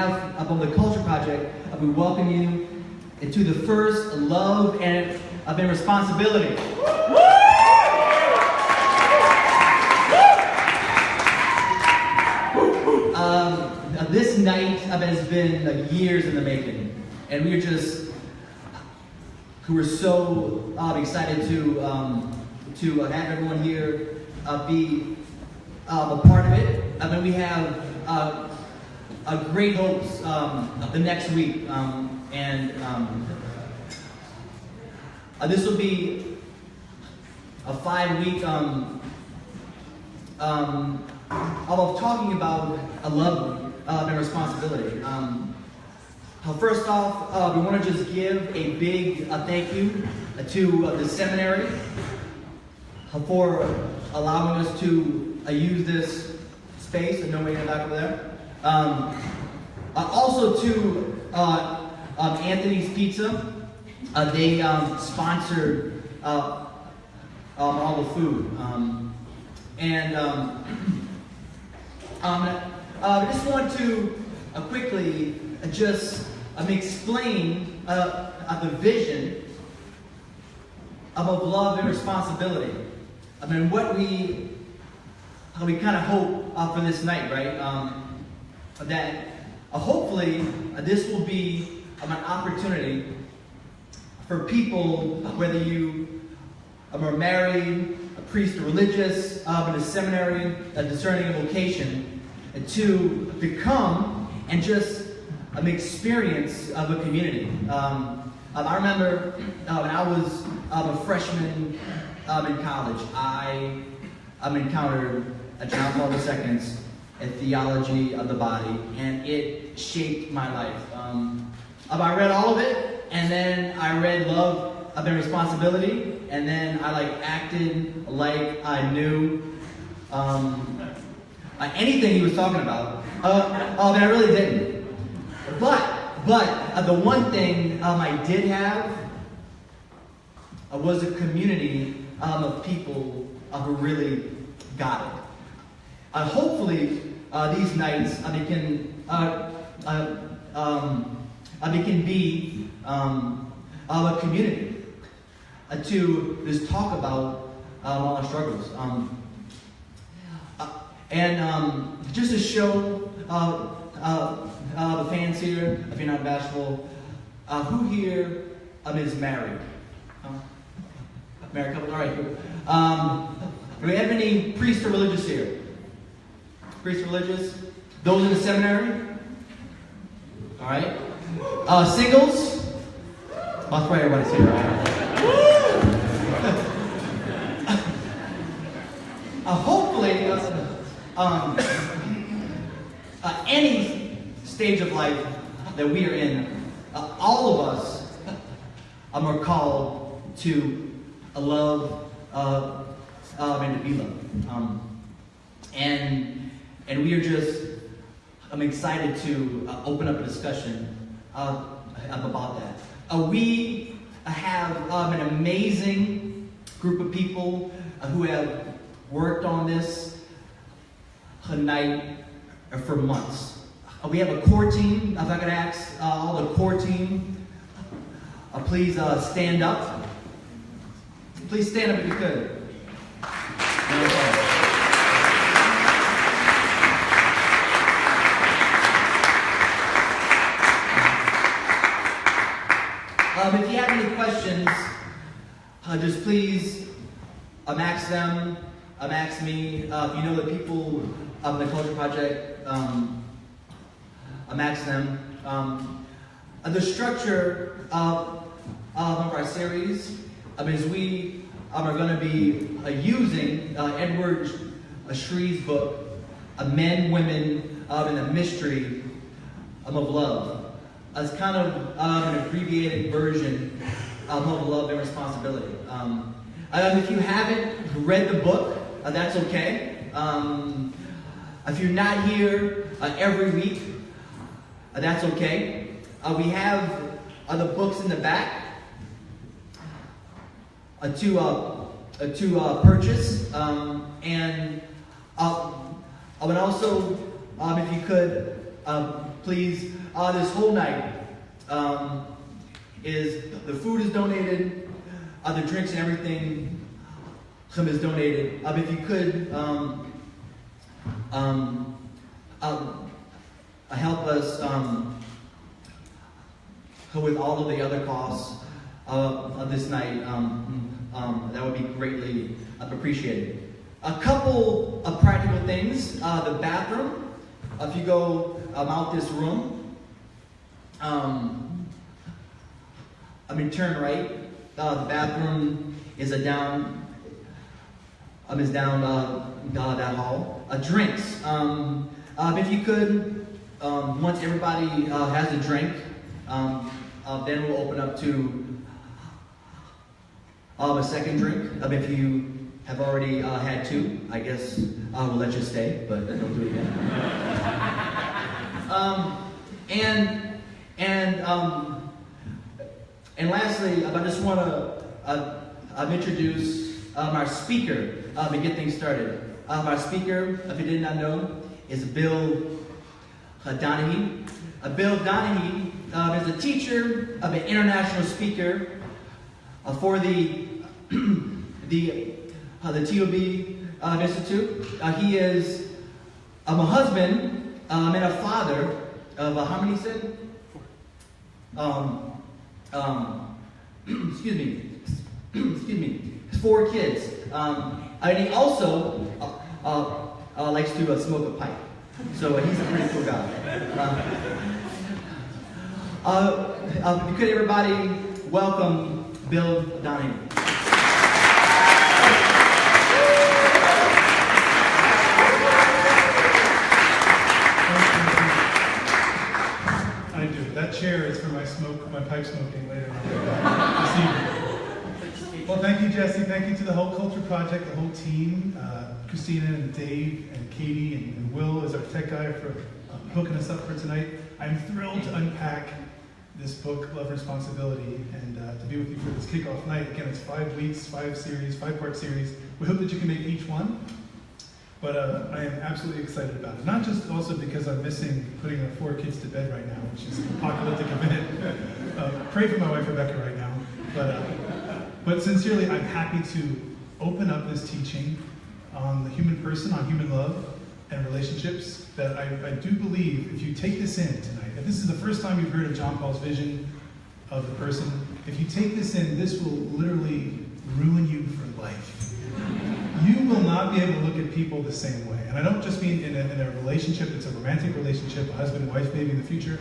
behalf of the Culture Project, we welcome you into the first Love and Responsibility. This night has been years in the making, and we're so excited to have everyone here be a part of it. We have great hopes the next week, this will be a 5-week of talking about love and responsibility. First off, we want to just give a big thank you to the seminary for allowing us to use this space. No way in the back over there. Also to Anthony's Pizza. They sponsored all the food. I just want to quickly just explain the vision of love and responsibility. What we kind of hope for this night, right? That hopefully this will be an opportunity for people, whether you are married, a priest or religious, in a seminary, discerning a vocation, to become and just experience of a community. I remember when I was a freshman in college, I encountered John Paul II's A Theology of the Body, and it shaped my life. I read all of it, and then I read Love and Responsibility, and then I acted like I knew anything he was talking about. But I really didn't. But the one thing I did have was a community of people who really got it. Hopefully, these nights they can be a community to just talk about all our struggles. Just to show the fans here, if you're not bashful, who here is married? Married couple? All right, good. Do we have any priests or religious here? Priests or religious? Those in the seminary? All right. Singles? That's why everybody's here, right? Hopefully, any stage of life that we are in, all of us are called to love and to be loved. And we are just excited to open up a discussion about that. We have an amazing group of people who have worked on this night for months. We have a core team. If I could ask all the core team, please stand up. Please stand up if you could. If you have any questions, just please ask them, ask me. If you know the people of the Culture Project, ask them. The structure of our series is we are going to be using Edward Shree's book, Men, Women, and the Mystery of Love, as kind of an abbreviated version of Love and Responsibility. If you haven't read the book, that's okay. If you're not here every week, that's okay. We have the books in the back to purchase, and also, if you could, please, this whole night is the food is donated, the drinks and everything is donated. If you could help us with all of the other costs of this night, that would be greatly appreciated. A couple of practical things. The bathroom, if you go out this room, turn right. The bathroom is down that hall. Drinks. If you could, once everybody has a drink, then we'll open up to a second drink. If you have already had two, I guess we'll let you stay, but don't do it again. And lastly, I just want to introduce our speaker to get things started. Our speaker, if you did not know, is Bill Donaghy. Bill Donaghy is a teacher, an international speaker for the TOB Institute. He is a husband and a father of how many said? Excuse me, 4 kids. And he also likes to smoke a pipe. So he's a pretty cool guy. Could everybody welcome Bill Donaghy? I do. That chair is for my pipe smoking later on this evening. Well, thank you, Jesse. Thank you to the whole Culture Project, the whole team, Christina and Dave and Katie and Will as our tech guy for hooking us up for tonight. I'm thrilled to unpack this book, Love and Responsibility, and to be with you for this kickoff night. Again, it's 5 weeks, 5-part series. We hope that you can make each one. But I am absolutely excited about it. Not just also because I'm missing putting our 4 kids to bed right now, which is an apocalyptic event. Pray for my wife Rebecca right now. But sincerely, I'm happy to open up this teaching on the human person, on human love and relationships, that I do believe if you take this in tonight, if this is the first time you've heard of John Paul's vision of the person, if you take this in, this will literally ruin you for life. You will not be able to look at people the same way. And I don't just mean in a relationship that's a romantic relationship, a husband and wife maybe in the future.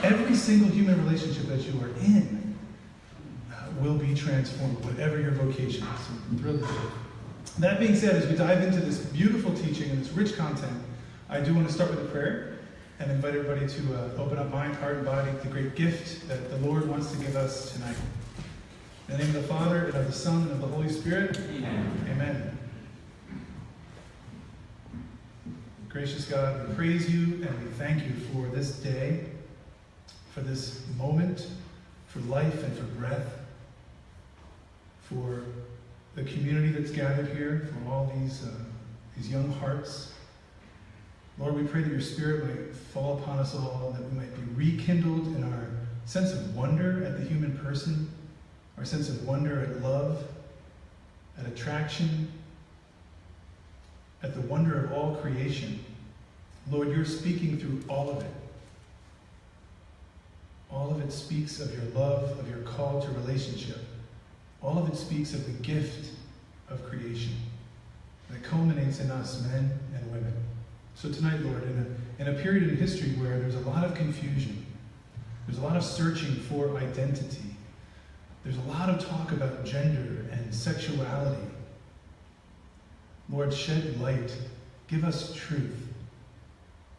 Every single human relationship that you are in will be transformed, whatever your vocation is. So I'm thrilled to do it. That being said, as we dive into this beautiful teaching and this rich content, I do want to start with a prayer and invite everybody to open up mind, heart, and body to the great gift that the Lord wants to give us tonight. In the name of the Father, and of the Son, and of the Holy Spirit. Amen. Amen. Gracious God, we praise you and we thank you for this day, for this moment, for life and for breath, for the community that's gathered here, for all these young hearts. Lord, we pray that your Spirit might fall upon us all, that we might be rekindled in our sense of wonder at the human person, our sense of wonder at love, at attraction, at the wonder of all creation. Lord, you're speaking through all of it. All of it speaks of your love, of your call to relationship. All of it speaks of the gift of creation that culminates in us, men and women. So tonight, Lord, in a period in history where there's a lot of confusion, there's a lot of searching for identity, there's a lot of talk about gender and sexuality, Lord, shed light. Give us truth.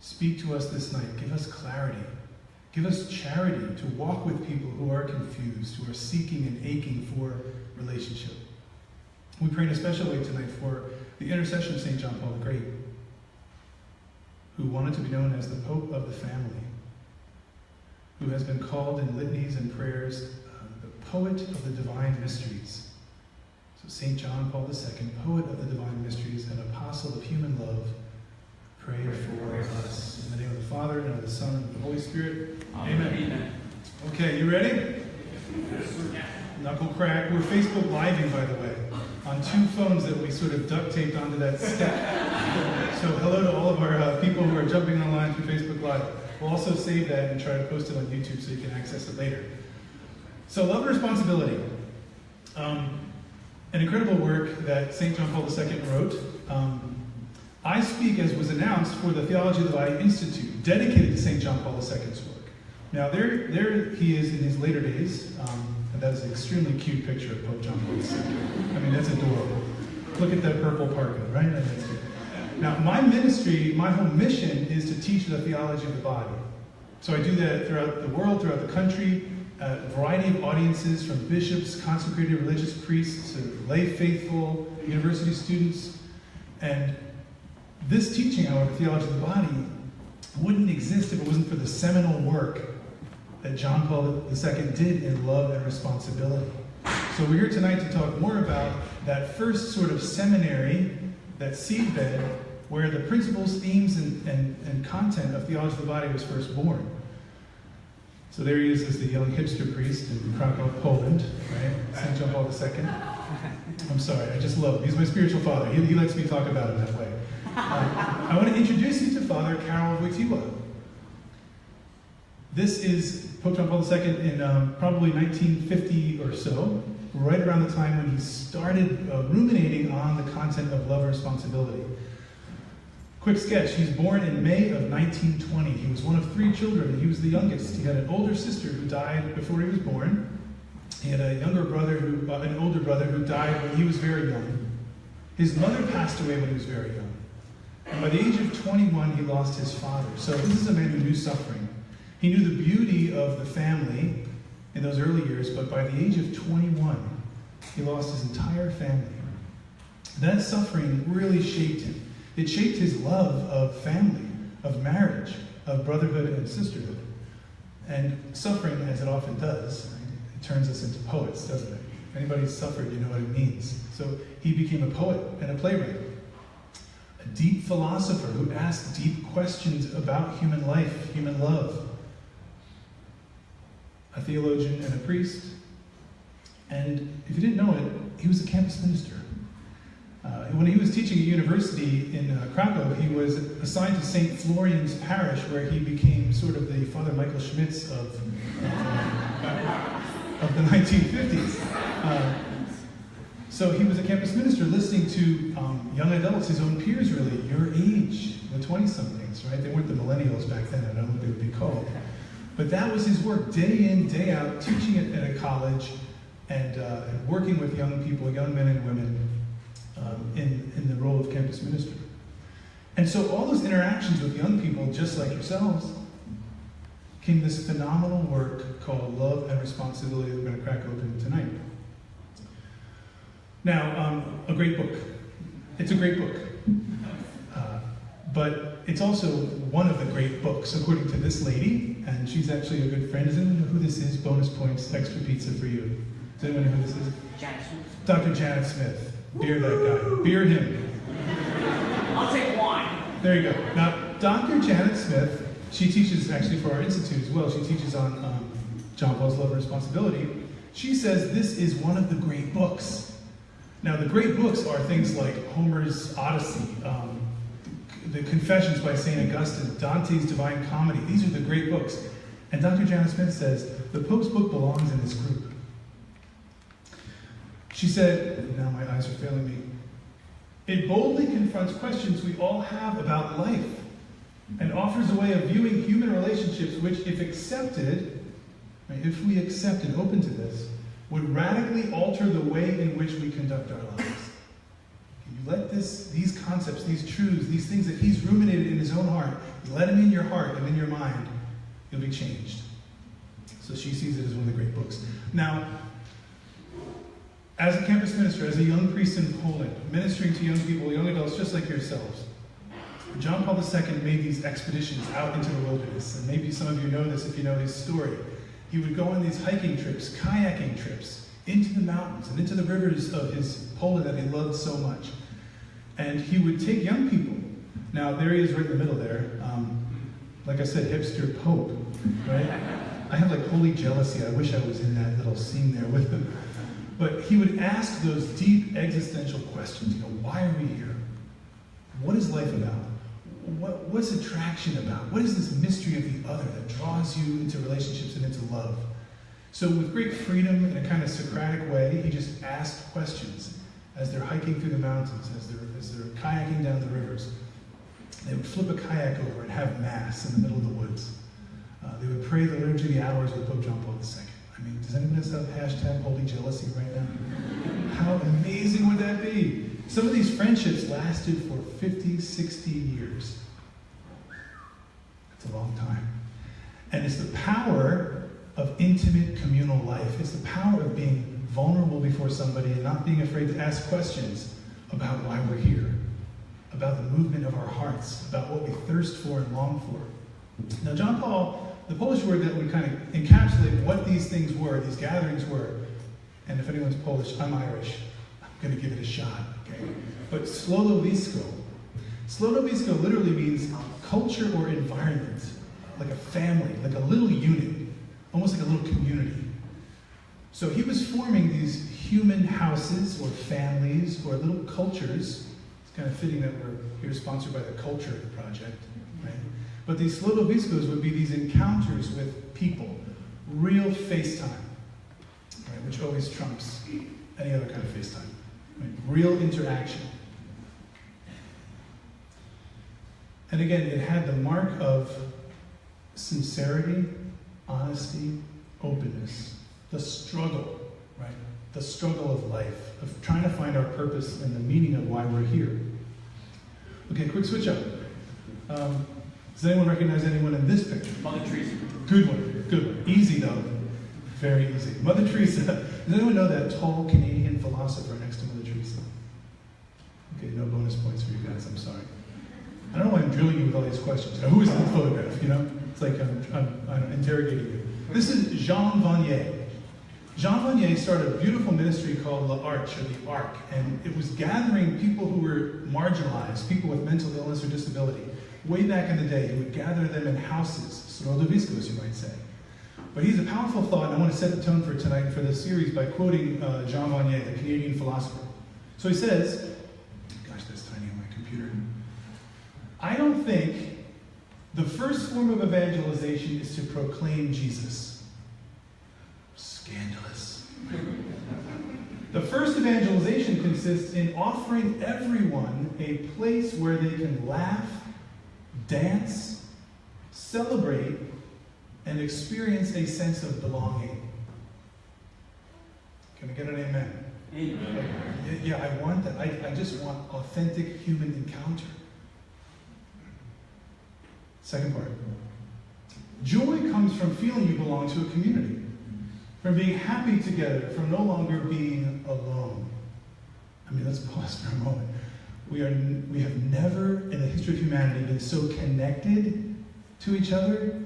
Speak to us this night. Give us clarity. Give us charity to walk with people who are confused, who are seeking and aching for relationship. We pray in a special way tonight for the intercession of St. John Paul the Great, who wanted to be known as the Pope of the family, who has been called in litanies and prayers the poet of the divine mysteries. So St. John Paul II, poet of the divine mysteries and apostle of human love, pray for us. In the name of the Father, and of the Son, and of the Holy Spirit. Amen. Okay, you ready? Knuckle crack. We're Facebook Living, by the way, on 2 phones that we sort of duct taped onto that step. So hello to all of our people who are jumping online through Facebook Live. We'll also save that and try to post it on YouTube so you can access it later. So love and responsibility. An incredible work that St. John Paul II wrote. I speak, as was announced, for the Theology of the Body Institute, dedicated to St. John Paul II's work. Now, there he is in his later days, and that is an extremely cute picture of Pope John Paul II. I mean, that's adorable. Look at that purple parka, right? That's good. Now, my ministry, my whole mission is to teach the theology of the body. So I do that throughout the world, throughout the country, a variety of audiences, from bishops, consecrated religious priests, to lay faithful, university students. And this teaching, however, theology of the body, wouldn't exist if it wasn't for the seminal work that John Paul II did in love and responsibility. So we're here tonight to talk more about that first sort of seminary, that seedbed, where the principles, themes, and content of theology of the body was first born. So there he is as the young hipster priest in Krakow, Poland, right? St. John Paul II. I'm sorry, I just love him. He's my spiritual father. He lets me talk about him that way. I want to introduce you to Father Karol Wojtyła. This is Pope John Paul II in probably 1950 or so, right around the time when he started ruminating on the content of love and responsibility. Quick sketch, he's born in May of 1920. He was one of 3 children, and he was the youngest. He had an older sister who died before he was born. He had an older brother who died when he was very young. His mother passed away when he was very young. And by the age of 21, he lost his father. So this is a man who knew suffering. He knew the beauty of the family in those early years, but by the age of 21, he lost his entire family. That suffering really shaped him. It shaped his love of family, of marriage, of brotherhood and sisterhood. And suffering, as it often does, it turns us into poets, doesn't it? If anybody's suffered, you know what it means. So he became a poet and a playwright, a deep philosopher who asked deep questions about human life, human love, a theologian and a priest. And if you didn't know it, he was a campus minister. When he was teaching at university in Krakow, he was assigned to St. Florian's parish, where he became sort of the Father Michael Schmitz of the 1950s. So he was a campus minister listening to young adults, his own peers really, your age, the 20-somethings, right? They weren't the millennials back then, I don't know what they would be called. But that was his work, day in, day out, teaching at a college and working with young people, young men and women, in the role of campus minister. And so all those interactions with young people, just like yourselves, came this phenomenal work called Love and Responsibility that we're going to crack open tonight. Now, a great book. It's a great book. But it's also one of the great books, according to this lady, and she's actually a good friend. Does anyone know who this is? Bonus points, extra pizza for you. Does anyone know who this is? Janet Smith. Dr. Janet Smith. Beer that guy. Beer him. I'll take wine. There you go. Now, Dr. Janet Smith, she teaches actually for our institute as well. She teaches on John Paul's Love and Responsibility. She says this is one of the great books. Now, the great books are things like Homer's Odyssey, the Confessions by St. Augustine, Dante's Divine Comedy. These are the great books. And Dr. Janet Smith says, the Pope's book belongs in this group. She said, now my eyes are failing me, it boldly confronts questions we all have about life and offers a way of viewing human relationships which, if accepted, if we accept and open to this, would radically alter the way in which we conduct our lives. You let these concepts, these truths, these things that he's ruminated in his own heart, let them in your heart and in your mind, you'll be changed. So she sees it as one of the great books. Now, as a campus minister, as a young priest in Poland, ministering to young people, young adults just like yourselves, John Paul II made these expeditions out into the wilderness. And maybe some of you know this if you know his story. He would go on these hiking trips, kayaking trips, into the mountains and into the rivers of his Poland that he loved so much. And he would take young people Now, there he is right in the middle there. Like I said, hipster Pope, right? I have like holy jealousy. I wish I was in that little scene there with him. But he would ask those deep existential questions. Why are we here? What is life about? What's attraction about? What is this mystery of the other that draws you into relationships and into love? So with great freedom in a kind of Socratic way, he just asked questions as they're hiking through the mountains, as they're kayaking down the rivers. They would flip a kayak over and have mass in the middle of the woods. They would pray the Liturgy of the Hours with Pope John Paul II. I mean, does anyone else have hashtag holy jealousy right now? How amazing would that be? Some of these friendships lasted for 50, 60 years. That's a long time. And it's the power of intimate communal life. It's the power of being vulnerable before somebody and not being afraid to ask questions about why we're here, about the movement of our hearts, about what we thirst for and long for. Now, John Paul, the Polish word that would kind of encapsulate what these things were, these gatherings were, and if anyone's Polish, I'm Irish. I'm going to give it a shot, okay? But slodowisko literally means culture or environment, like a family, like a little unit, almost like a little community. So he was forming these human houses or families or little cultures. It's kind of fitting that we're here sponsored by the Culture Project, right? But these slodowiskos would be these encounters with people, real FaceTime, right? Which always trumps any other kind of FaceTime, right? Real interaction. And again, it had the mark of sincerity, honesty, openness, the struggle, right? The struggle of life, of trying to find our purpose and the meaning of why we're here. Okay, quick switch up. Does anyone recognize anyone in this picture? Mother Teresa. Good one. Easy though. Very easy. Mother Teresa. Does anyone know that tall Canadian philosopher next to Mother Teresa? Okay, no bonus points for you guys, I'm sorry. I don't know why I'm drilling you with all these questions. Who is in the photograph, It's like I'm interrogating you. This is Jean Vanier. Jean Vanier started a beautiful ministry called La Arche, or the Ark, and it was gathering people who were marginalized, people with mental illness or disability. Way back in the day, he would gather them in houses, slodowiskos, you might say. But he's a powerful thought, and I want to set the tone for tonight and for this series by quoting Jean Vanier, the Canadian philosopher. So he says, gosh, that's tiny on my computer. I don't think the first form of evangelization is to proclaim Jesus. Scandalous. The first evangelization consists in offering everyone a place where they can laugh, dance, celebrate, and experience a sense of belonging. Can I get an amen? Amen. Yeah, I want that. I just want authentic human encounter. Second part. Joy comes from feeling you belong to a community, from being happy together, from no longer being alone. I mean, let's pause for a moment. We have never in the history of humanity been so connected to each other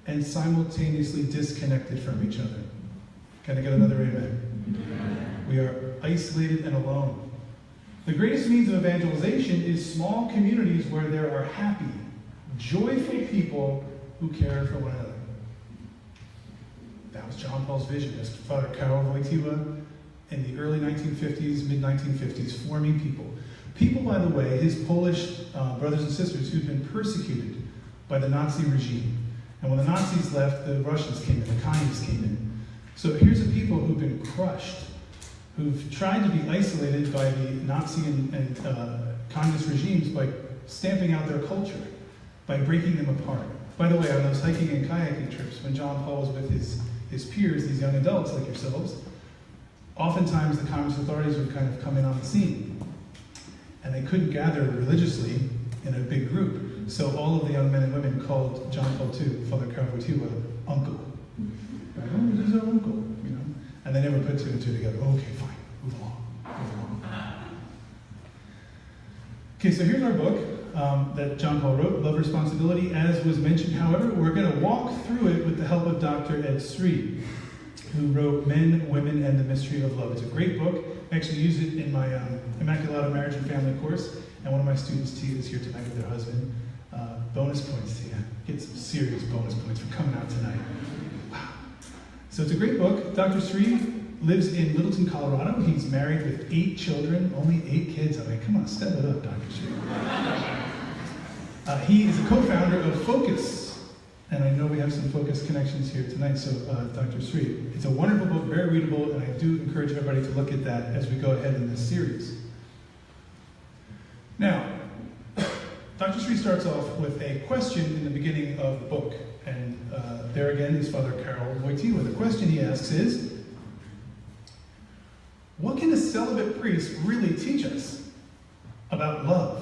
and simultaneously disconnected from each other. Can I get another amen? We are isolated and alone. The greatest means of evangelization is small communities where there are happy, joyful people who care for one another. That was John Paul's vision as Father Karol Wojtyła in the early 1950s, mid-1950s, forming people. People, by the way, his Polish brothers and sisters who'd been persecuted by the Nazi regime. And when the Nazis left, the Russians came in, the communists came in. So here's a people who've been crushed, who've tried to be isolated by the Nazi and communist regimes by stamping out their culture, by breaking them apart. By the way, on those hiking and kayaking trips, when John Paul was with his peers, these young adults like yourselves, oftentimes the communist authorities would kind of come in on the scene. And they couldn't gather religiously in a big group. So all of the young men and women called John Paul II, Father Karol Wojtyła, uncle. Right? Oh, this is our uncle, And they never put two and two together. Okay, fine, move along. Okay, so here's our book that John Paul wrote, Love Responsibility. As was mentioned, however, we're going to walk through it with the help of Dr. Ed Sri, who wrote Men, Women, and the Mystery of Love. It's a great book. I actually use it in my Immaculata Marriage and Family course. and one of my students, Tia, is here tonight with her husband. Bonus points, Tia. Get some serious bonus points for coming out tonight. Wow. So it's a great book. Dr. Sri lives in Littleton, Colorado. He's married with 8 children, only 8 kids. I mean, come on, step it up, Dr. Sri. He is a co-founder of Focus, and I know we have some Focus connections here tonight, so Dr. Sri. It's a wonderful book, very readable, and I do encourage everybody to look at that as we go ahead in this series. Now, Dr. Sri starts off with a question in the beginning of the book, and there again is Father Karol Wojtyła. The question he asks is, what can a celibate priest really teach us about love,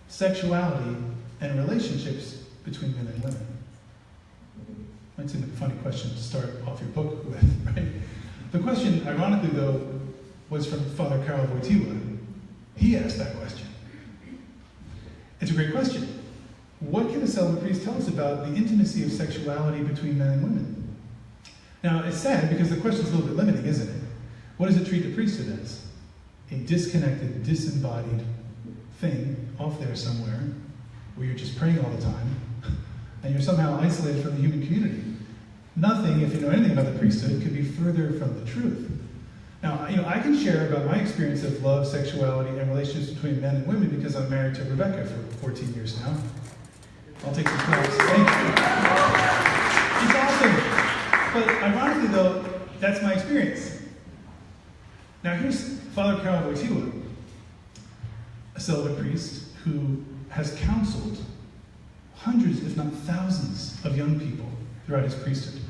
sexuality, and relationships between men and women? Might seem like a funny question to start off your book with, right? The question, ironically though, was from Father Karol Wojtyła. He asked that question. It's a great question. What can a celibate priest tell us about the intimacy of sexuality between men and women? Now, it's sad because the question's a little bit limiting, isn't it? What does it treat the priesthood as? A disconnected, disembodied thing off there somewhere where you're just praying all the time and you're somehow isolated from the human community. Nothing, if you know anything about the priesthood, could be further from the truth. Now, I can share about my experience of love, sexuality, and relationships between men and women because I'm married to Rebecca for 14 years now. I'll take some claps. Thank you. It's awesome. But ironically, though, that's my experience. Now, here's Father Karol Wojtyła, a celibate priest who has counseled hundreds, if not thousands, of young people throughout his priesthood.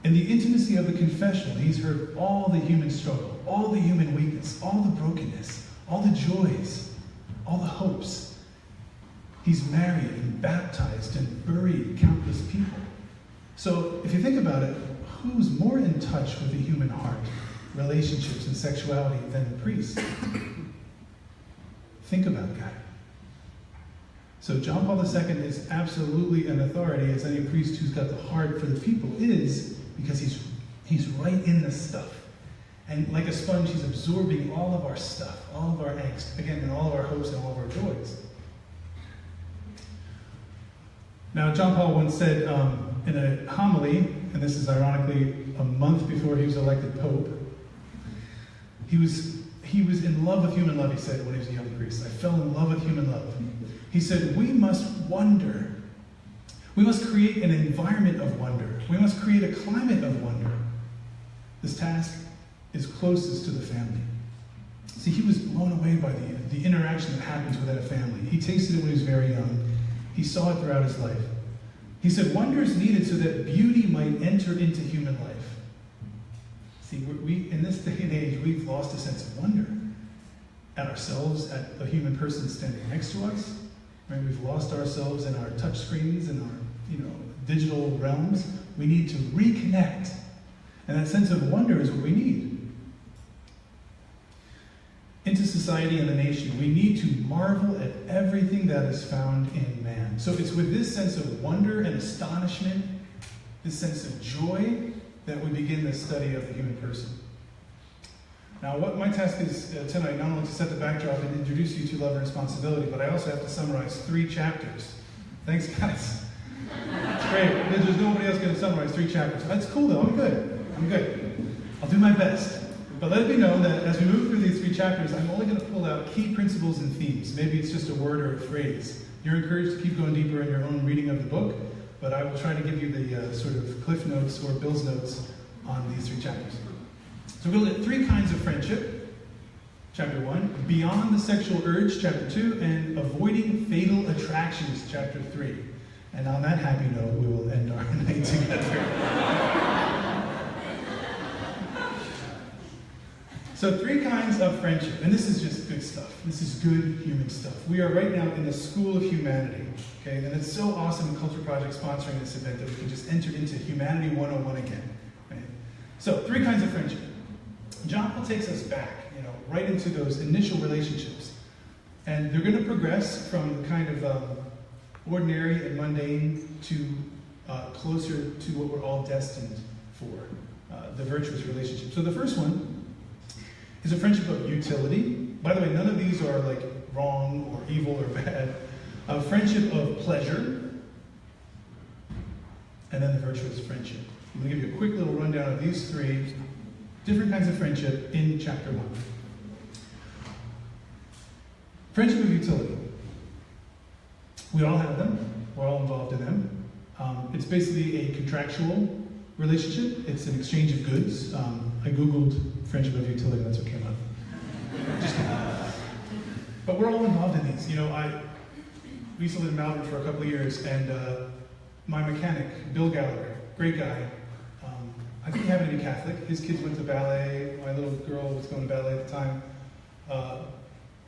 In the intimacy of the confessional, he's heard all the human struggle, all the human weakness, all the brokenness, all the joys, all the hopes. He's married and baptized and buried countless people. So if you think about it, who's more in touch with the human heart, relationships, and sexuality than the priest? Think about that. So John Paul II is absolutely an authority, as any priest who's got the heart for the people is, because he's right in the stuff. And like a sponge, he's absorbing all of our stuff, all of our angst, again, and all of our hopes and all of our joys. Now, John Paul once said in a homily, and this is ironically a month before he was elected Pope, he was in love with human love, he said, when he was a young priest. I fell in love with human love. He said, we must wonder. We must create an environment of wonder. We must create a climate of wonder. This task is closest to the family. See, he was blown away by the interaction that happens within a family. He tasted it when he was very young. He saw it throughout his life. He said, wonder is needed so that beauty might enter into human life. See, we in this day and age, we've lost a sense of wonder at ourselves, at a human person standing next to us. Right? We've lost ourselves in our touch screens and our digital realms. We need to reconnect. And that sense of wonder is what we need. Into society and the nation, we need to marvel at everything that is found in man. So it's with this sense of wonder and astonishment, this sense of joy, that we begin the study of the human person. Now, what my task is tonight, not only to set the backdrop and introduce you to love and responsibility, but I also have to summarize 3 chapters. Thanks, guys. It's great. There's nobody else going to summarize 3 chapters. That's cool, though. I'm good. I'll do my best. But let it be known that as we move through these 3 chapters, I'm only going to pull out key principles and themes. Maybe it's just a word or a phrase. You're encouraged to keep going deeper in your own reading of the book, but I will try to give you the sort of cliff notes or Bill's notes on these 3 chapters. So we're going to look at 3 kinds of friendship. Chapter 1, beyond the sexual urge, chapter 2, and avoiding fatal attractions, chapter 3. And on that happy note, we will end our night together. So 3 kinds of friendship, and this is just good stuff. This is good human stuff. We are right now in the School of Humanity, okay? And it's so awesome, Culture Project sponsoring this event, that we can just enter into Humanity 101 again, right? So 3 kinds of friendship. John Paul takes us back, right into those initial relationships. And they're going to progress from the kind of ordinary and mundane to closer to what we're all destined for, the virtuous relationship. So the first one is a friendship of utility. By the way, none of these are like wrong or evil or bad. A friendship of pleasure, and then the virtuous friendship. I'm going to give you a quick little rundown of these three different kinds of friendship in chapter 1. Friendship of utility. We all have them. We're all involved in them. It's basically a contractual relationship. It's an exchange of goods. I Googled friendship of utility, that's what came up. Just kidding. But we're all involved in these. We used to live in Malvern for a couple of years, and my mechanic, Bill Gallagher, great guy. I think he happened to be Catholic. His kids went to ballet. My little girl was going to ballet at the time.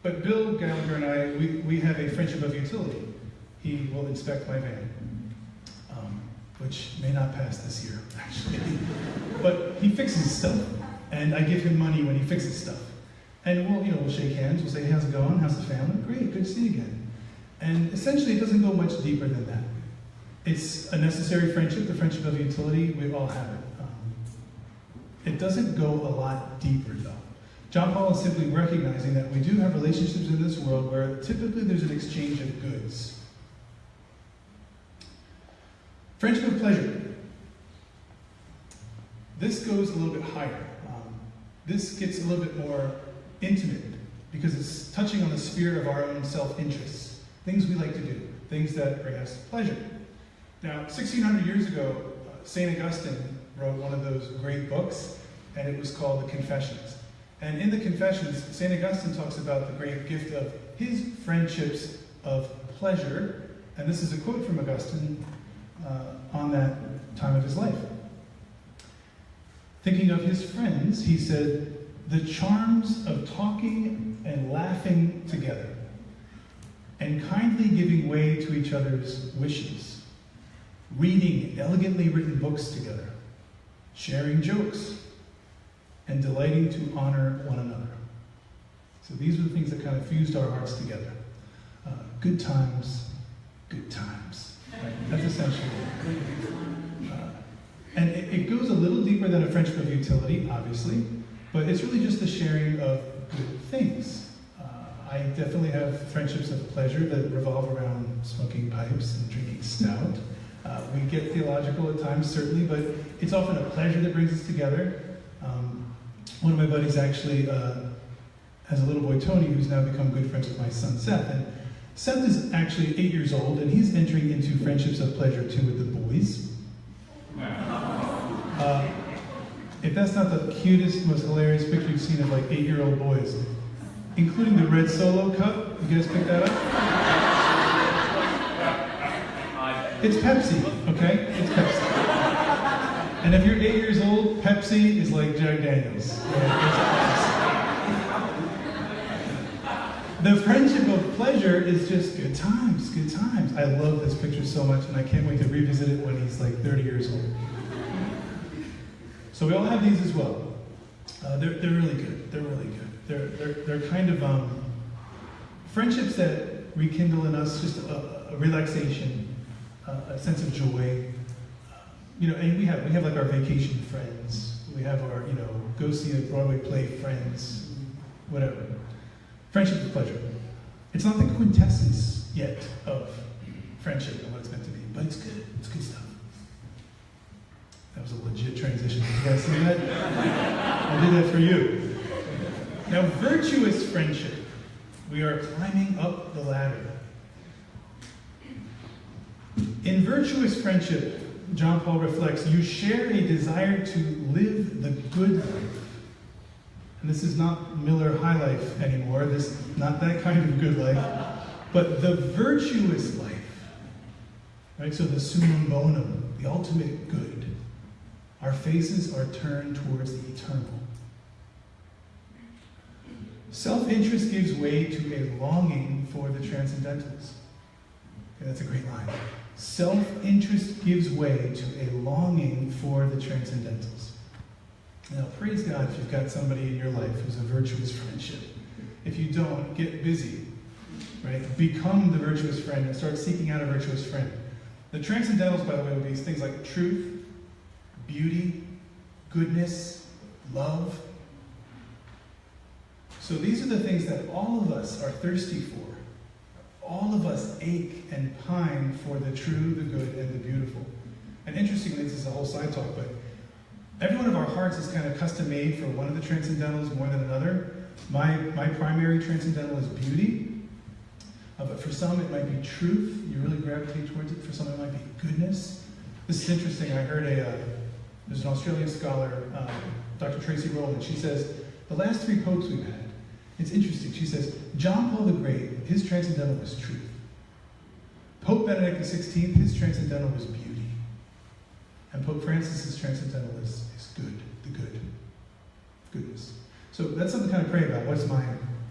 But Bill Gallagher and I, we have a friendship of utility. He will inspect my van, which may not pass this year, actually. But he fixes stuff, and I give him money when he fixes stuff. And we'll shake hands, we'll say, hey, how's it going? How's the family? Great, good to see you again. And essentially, it doesn't go much deeper than that. It's a necessary friendship, the friendship of utility. We all have it. It doesn't go a lot deeper, though. John Paul is simply recognizing that we do have relationships in this world where typically there's an exchange of goods. Friendship of pleasure. This goes a little bit higher. This gets a little bit more intimate because it's touching on the sphere of our own self-interests, things we like to do, things that bring us pleasure. Now, 1600 years ago, St. Augustine wrote one of those great books, and it was called The Confessions. And in the Confessions, St. Augustine talks about the great gift of his friendships of pleasure, and this is a quote from Augustine on that time of his life. Thinking of his friends, he said, the charms of talking and laughing together, and kindly giving way to each other's wishes, reading elegantly written books together, sharing jokes, and delighting to honor one another. So these were the things that kind of fused our hearts together. Good times, good times. Right? That's essentially it. And it goes a little deeper than a friendship of utility, obviously, but it's really just the sharing of good things. I definitely have friendships of pleasure that revolve around smoking pipes and drinking stout. We get theological at times, certainly, but it's often a pleasure that brings us together. One of my buddies actually has a little boy, Tony, who's now become good friends with my son, Seth. And Seth is actually 8 years old, and he's entering into friendships of pleasure, too, with the boys. If that's not the cutest, most hilarious picture you've seen of like 8-year-old boys, including the red Solo cup, you guys pick that up? It's Pepsi, okay? It's Pepsi. And if you're 8 years old, Pepsi is like Jack Daniels. The friendship of pleasure is just good times, good times. I love this picture so much, and I can't wait to revisit it when he's like 30 years old. So we all have these as well. They're really good. They're really good. They're kind of friendships that rekindle in us just a relaxation, a sense of joy. And we have like our vacation friends. We have our, go see a Broadway play friends, whatever. Friendship of pleasure. It's not the quintessence yet of friendship and what it's meant to be, but it's good. It's good stuff. That was a legit transition. You guys see that? I did that for you. Now, virtuous friendship. We are climbing up the ladder. In virtuous friendship, John Paul reflects, you share a desire to live the good life. And this is not Miller High Life anymore, not that kind of good life, but the virtuous life. Right? So the summum bonum, the ultimate good. Our faces are turned towards the eternal. Self-interest gives way to a longing for the transcendentals. Okay, that's a great line. Self-interest gives way to a longing for the transcendentals. Now, praise God if you've got somebody in your life who's a virtuous friendship. If you don't, get busy, right? Become the virtuous friend and start seeking out a virtuous friend. The transcendentals, by the way, would be things like truth, beauty, goodness, love. So So these are the things that all of us are thirsty for. All of us ache and pine for the true, the good, and the beautiful. And interestingly, this is a whole side talk, but every one of our hearts is kind of custom made for one of the transcendentals more than another. My primary transcendental is beauty. But for some, it might be truth. You really gravitate towards it. For some, it might be goodness. This is interesting. I heard there's an Australian scholar, Dr. Tracy Rowland. She says, the last three popes we've had, it's interesting. She says, John Paul the Great, his transcendental was truth. Pope Benedict XVI, his transcendental was beauty. And Pope Francis's transcendental is good, the good, goodness. So that's something to kind of pray about. What's my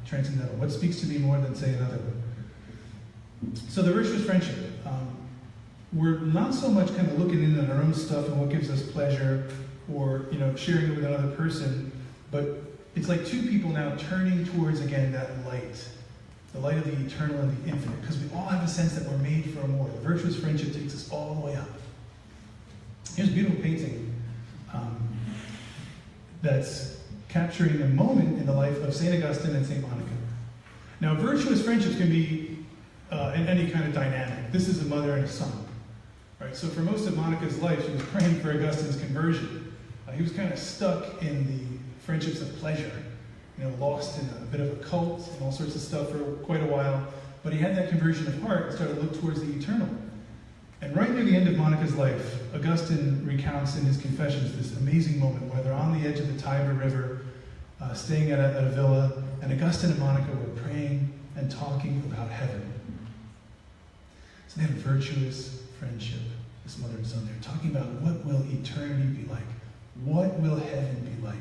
transcendental? What speaks to me more than, say, another one? So the virtuous friendship. We're not so much kind of looking in on our own stuff and what gives us pleasure, or sharing it with another person, but it's like two people now turning towards, again, that light, the light of the eternal and the infinite, because we all have a sense that we're made for more. The virtuous friendship takes us all the way up. Here's a beautiful painting that's capturing a moment in the life of St. Augustine and St. Monica. Now, virtuous friendships can be in any kind of dynamic. This is a mother and a son. Right? So for most of Monica's life, she was praying for Augustine's conversion. He was kind of stuck in the friendships of pleasure, lost in a bit of a cult and all sorts of stuff for quite a while. But he had that conversion of heart and started to look towards the eternal. And right near the end of Monica's life, Augustine recounts in his Confessions this amazing moment where they're on the edge of the Tiber River, staying at a villa, and Augustine and Monica were praying and talking about heaven. So they had a virtuous friendship, this mother and son. They're talking about what will eternity be like? What will heaven be like?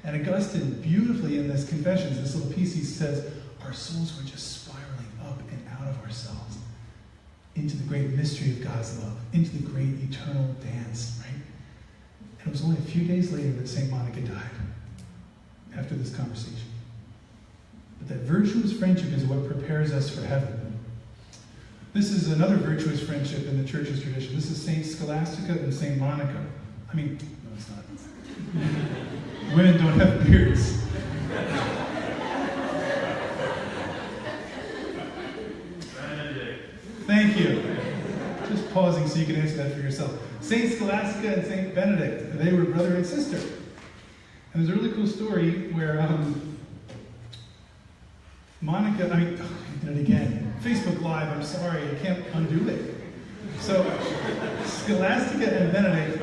And Augustine, beautifully in this Confessions, this little piece, he says, our souls were just spiraling up and out of ourselves into the great mystery of God's love, into the great eternal dance, right? And it was only a few days later that St. Monica died, after this conversation. But that virtuous friendship is what prepares us for heaven. This is another virtuous friendship in the church's tradition. This is St. Scholastica and St. Monica. No, it's not. Women don't have beards. Thank you. Just pausing so you can answer that for yourself. St. Scholastica and St. Benedict, they were brother and sister. And there's a really cool story where Monica, I did it again. Facebook Live, I'm sorry, I can't undo it. So, Scholastica and Benedict,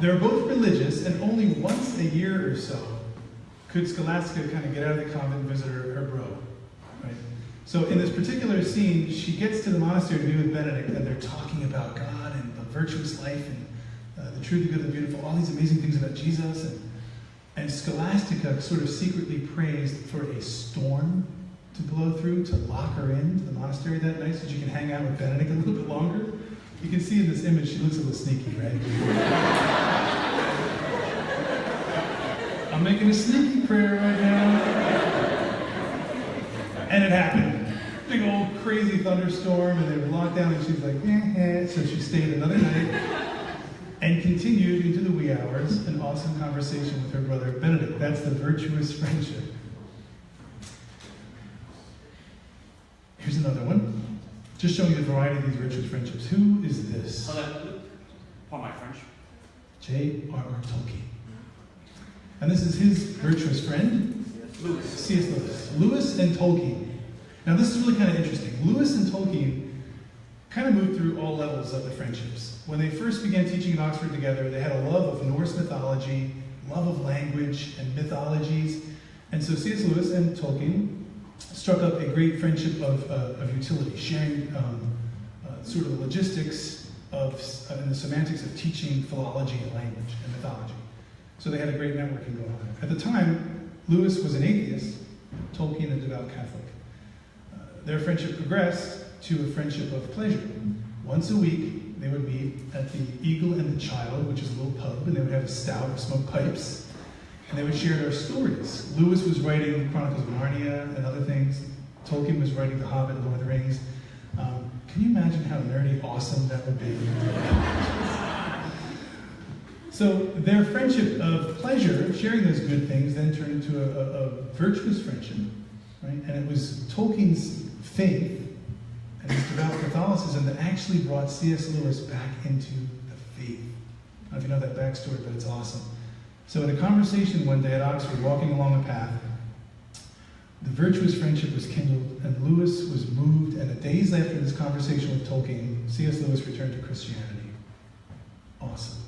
they're both religious, and only once a year or so could Scholastica kind of get out of the convent and visit her bro. Right? So in this particular scene, she gets to the monastery to be with Benedict, and they're talking about God and the virtuous life and the true, the good, the beautiful, all these amazing things about Jesus. And Scholastica sort of secretly prays for a storm to blow through, to lock her into the monastery that night so she can hang out with Benedict a little bit longer. You can see in this image, she looks a little sneaky, right? I'm making a sneaky prayer right now. And it happened. Big old crazy thunderstorm, and they were locked down, and she's like, so she stayed another night and continued into the wee hours an awesome conversation with her brother Benedict. That's the virtuous friendship. Here's another one. Just showing you the variety of these virtuous friendships. Who is this? For my French. J.R.R. Tolkien. And this is his virtuous friend, C.S. Lewis. Lewis and Tolkien. Now this is really kind of interesting. Lewis and Tolkien kind of moved through all levels of the friendships. When they first began teaching at Oxford together, they had a love of Norse mythology, love of language and mythologies. And so C.S. Lewis and Tolkien struck up a great friendship of utility, sharing sort of the logistics and the semantics of teaching philology and language and mythology. So they had a great networking going on. At the time, Lewis was an atheist, Tolkien a devout Catholic. Their friendship progressed to a friendship of pleasure. Once a week, they would meet at the Eagle and the Child, which is a little pub, and they would have a stout and smoke pipes. And they would share their stories. Lewis was writing Chronicles of Narnia and other things. Tolkien was writing The Hobbit, Lord of the Rings. Can you imagine how nerdy awesome that would be? So their friendship of pleasure, sharing those good things, then turned into a virtuous friendship right? And it was Tolkien's faith and his devout Catholicism that actually brought C.S. Lewis back into the faith. I don't know if you know that backstory, but it's awesome. So in a conversation one day at Oxford, walking along a path, the virtuous friendship was kindled, and Lewis was moved, and days after this conversation with Tolkien, C.S. Lewis returned to Christianity. Awesome.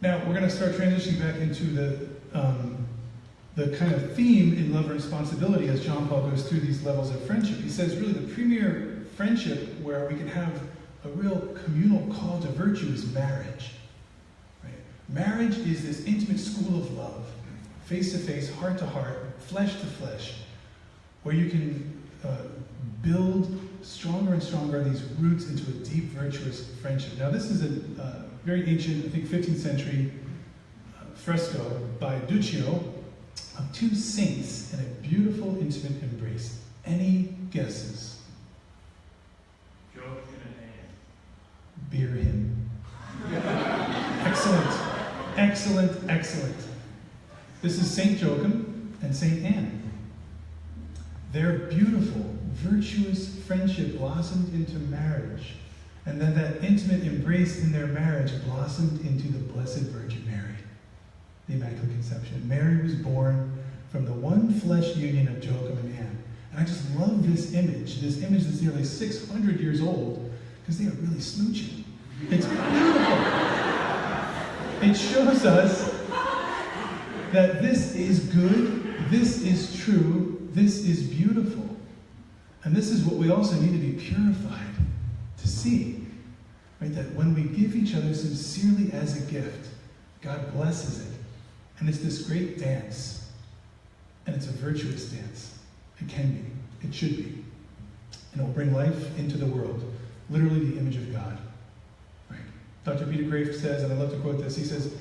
Now, we're going to start transitioning back into the kind of theme in love and responsibility as John Paul goes through these levels of friendship. He says really the premier friendship where we can have a real communal call to virtue is marriage. Right? Marriage is this intimate school of love, face to face, heart to heart, flesh to flesh, where you can build stronger and stronger these roots into a deep, virtuous friendship. Now, this is a very ancient, I think 15th century fresco by Duccio of two saints in a beautiful, intimate embrace. Any guesses? Joke in a hand. Beer hymn. Excellent. Excellent, excellent. This is Saint Joachim and Saint Anne. Their beautiful, virtuous friendship blossomed into marriage. And then that intimate embrace in their marriage blossomed into the Blessed Virgin Mary, the Immaculate Conception. Mary was born from the one flesh union of Joachim and Anne. And I just love this image that's nearly 600 years old, because they are really smooching. It's beautiful. It shows us that this is good, this is true, this is beautiful. And this is what we also need to be purified to see. Right? That when we give each other sincerely as a gift, God blesses it. And it's this great dance. And it's a virtuous dance. It can be. It should be. And it will bring life into the world. Literally the image of God. Right? Dr. Peter Grafe says, and I love to quote this, he says,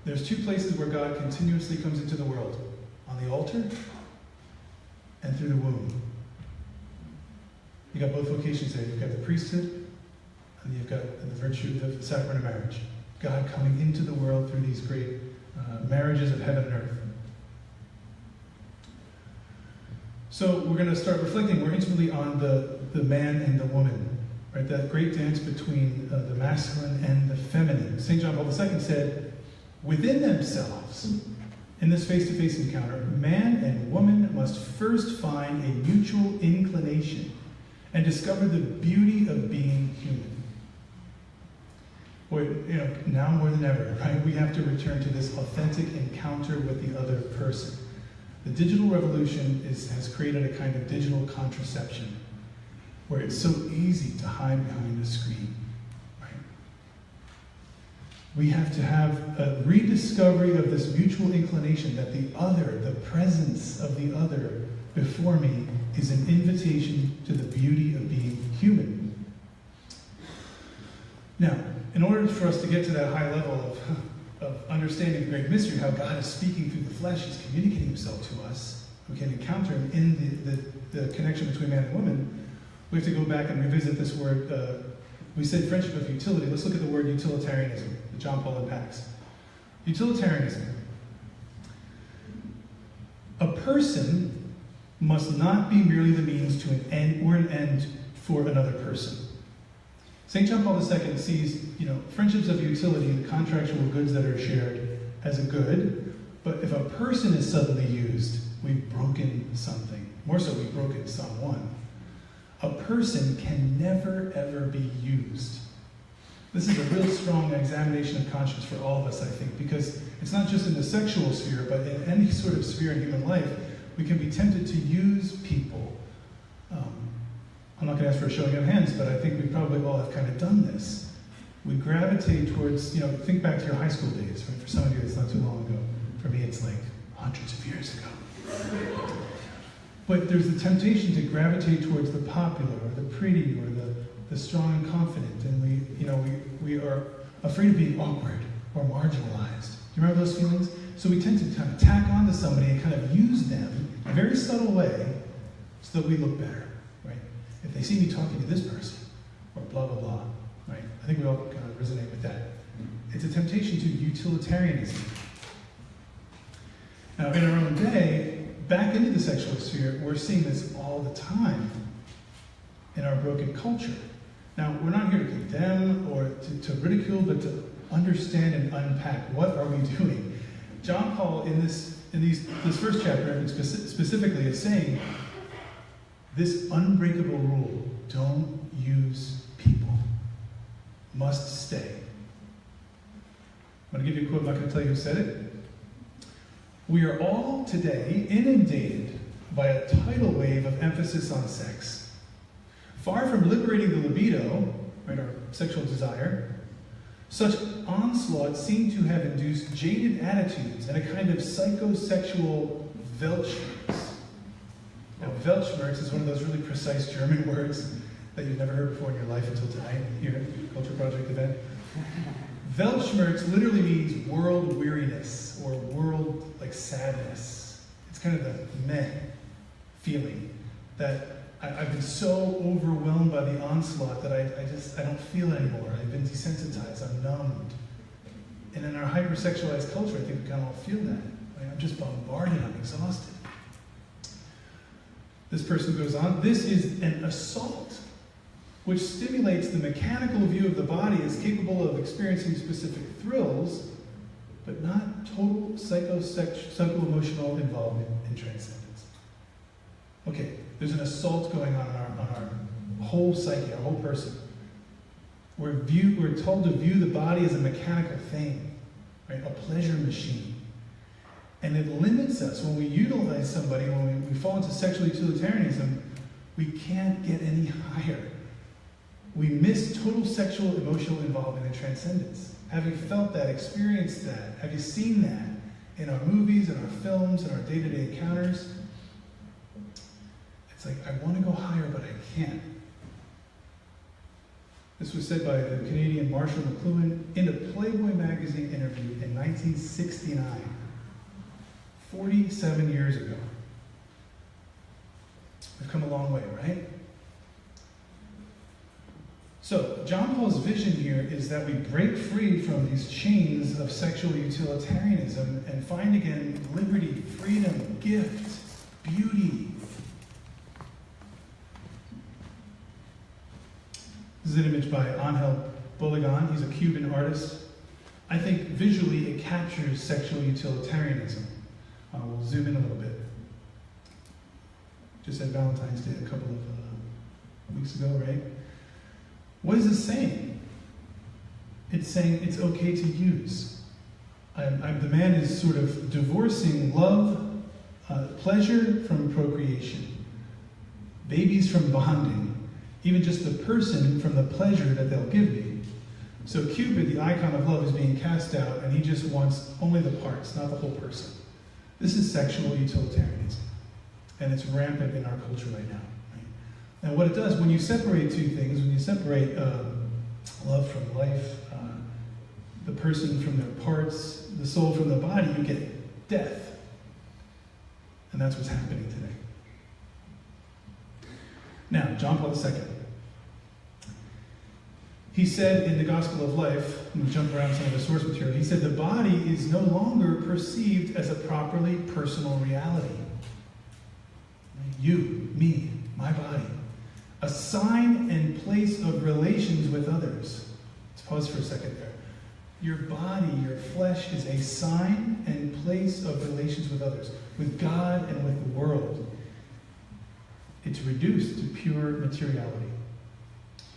there's two places where God continuously comes into the world. On the altar and through the womb. You got both vocations there. You've got the priesthood and you've got the virtue of the sacrament of marriage. God coming into the world through these great marriages of heaven and earth. So we're going to start reflecting more intimately on the man and the woman. Right? That great dance between the masculine and the feminine. St. John Paul II said, within themselves, in this face-to-face encounter, man and woman must first find a mutual inclination and discover the beauty of being human. Boy, now more than ever, right? We have to return to this authentic encounter with the other person. The digital revolution has created a kind of digital contraception where it's so easy to hide behind a screen. Right? We have to have a rediscovery of this mutual inclination that the other, the presence of the other before me, is an invitation to the beauty of being human. Now, in order for us to get to that high level of understanding the great mystery, how God is speaking through the flesh, He's communicating Himself to us, we can encounter Him in the connection between man and woman, we have to go back and revisit this word. We said friendship of utility. Let's look at the word utilitarianism that John Paul unpacks. Utilitarianism. A person must not be merely the means to an end or an end for another person. St. John Paul II sees, friendships of utility and contractual goods that are shared as a good, but if a person is suddenly used, we've broken something. More so, we've broken someone. A person can never, ever be used. This is a real strong examination of conscience for all of us, I think, because it's not just in the sexual sphere, but in any sort of sphere in human life, we can be tempted to use people. I'm not going to ask for a showing of hands, but I think we probably all have kind of done this. We gravitate towards, think back to your high school days. Right? For some of you, it's not too long ago. For me, it's like hundreds of years ago. But there's the temptation to gravitate towards the popular, or the pretty, or the strong and confident, and we are afraid of being awkward or marginalized. Do you remember those feelings? So we tend to kind of tack onto somebody and kind of use them in a very subtle way so that we look better. Right? If they see me talking to this person, or blah, blah, blah, right? I think we all kind of resonate with that. It's a temptation to utilitarianism. Now, in our own day, back into the sexual sphere, we're seeing this all the time in our broken culture. Now, we're not here to condemn or to ridicule, but to understand and unpack what are we doing. John Paul, in this first chapter, specifically, is saying this unbreakable rule: don't use people. Must stay. I'm going to give you a quote. I'm not going to tell you who said it. We are all today inundated by a tidal wave of emphasis on sex. Far from liberating the libido, right, our sexual desire, such onslaught seem to have induced jaded attitudes and a kind of psychosexual Weltschmerz. Now, Weltschmerz is one of those really precise German words that you've never heard before in your life until tonight here at the Culture Project event. Weltschmerz literally means world weariness or world sadness. It's kind of the meh feeling that I've been so overwhelmed by the onslaught that I don't feel anymore. I've been desensitized. I'm numbed. And in our hypersexualized culture, I think we kind of all feel that. Right? I'm just bombarded. I'm exhausted. This person goes on, this is an assault which stimulates the mechanical view of the body as capable of experiencing specific thrills, but not total psycho-emotional involvement in transcendence. Okay, there's an assault going on our whole psyche, our whole person. We're told to view the body as a mechanical thing, right? A pleasure machine. And it limits us. When we utilize somebody, when we fall into sexual utilitarianism, we can't get any higher. We miss total sexual emotional involvement in transcendence. Have you felt that, experienced that? Have you seen that in our movies, in our films, in our day-to-day encounters? It's like, I want to go higher, but I can't. This was said by the Canadian Marshall McLuhan in a Playboy magazine interview in 1969, 47 years ago. We've come a long way, right? So, John Paul's vision here is that we break free from these chains of sexual utilitarianism and find again liberty, freedom, gift, beauty. This is an image by Angel Bolagan. He's a Cuban artist. I think visually it captures sexual utilitarianism. We'll zoom in a little bit. Just had Valentine's Day a couple of weeks ago, right? What is it saying? It's saying it's okay to use. The man is sort of divorcing love, pleasure from procreation, babies from bonding, even just the person from the pleasure that they'll give me. So Cupid, the icon of love, is being cast out, and he just wants only the parts, not the whole person. This is sexual utilitarianism, and it's rampant in our culture right now. Right? And what it does, when you separate two things, when you separate love from life, the person from their parts, the soul from the body, you get death. And that's what's happening today. Now, John Paul II. He said in the Gospel of Life, I'm going to jump around some of the source material, he said the body is no longer perceived as a properly personal reality. You, me, my body. A sign and place of relations with others. Let's pause for a second there. Your body, your flesh, is a sign and place of relations with others, with God and with the world. It's reduced to pure materiality.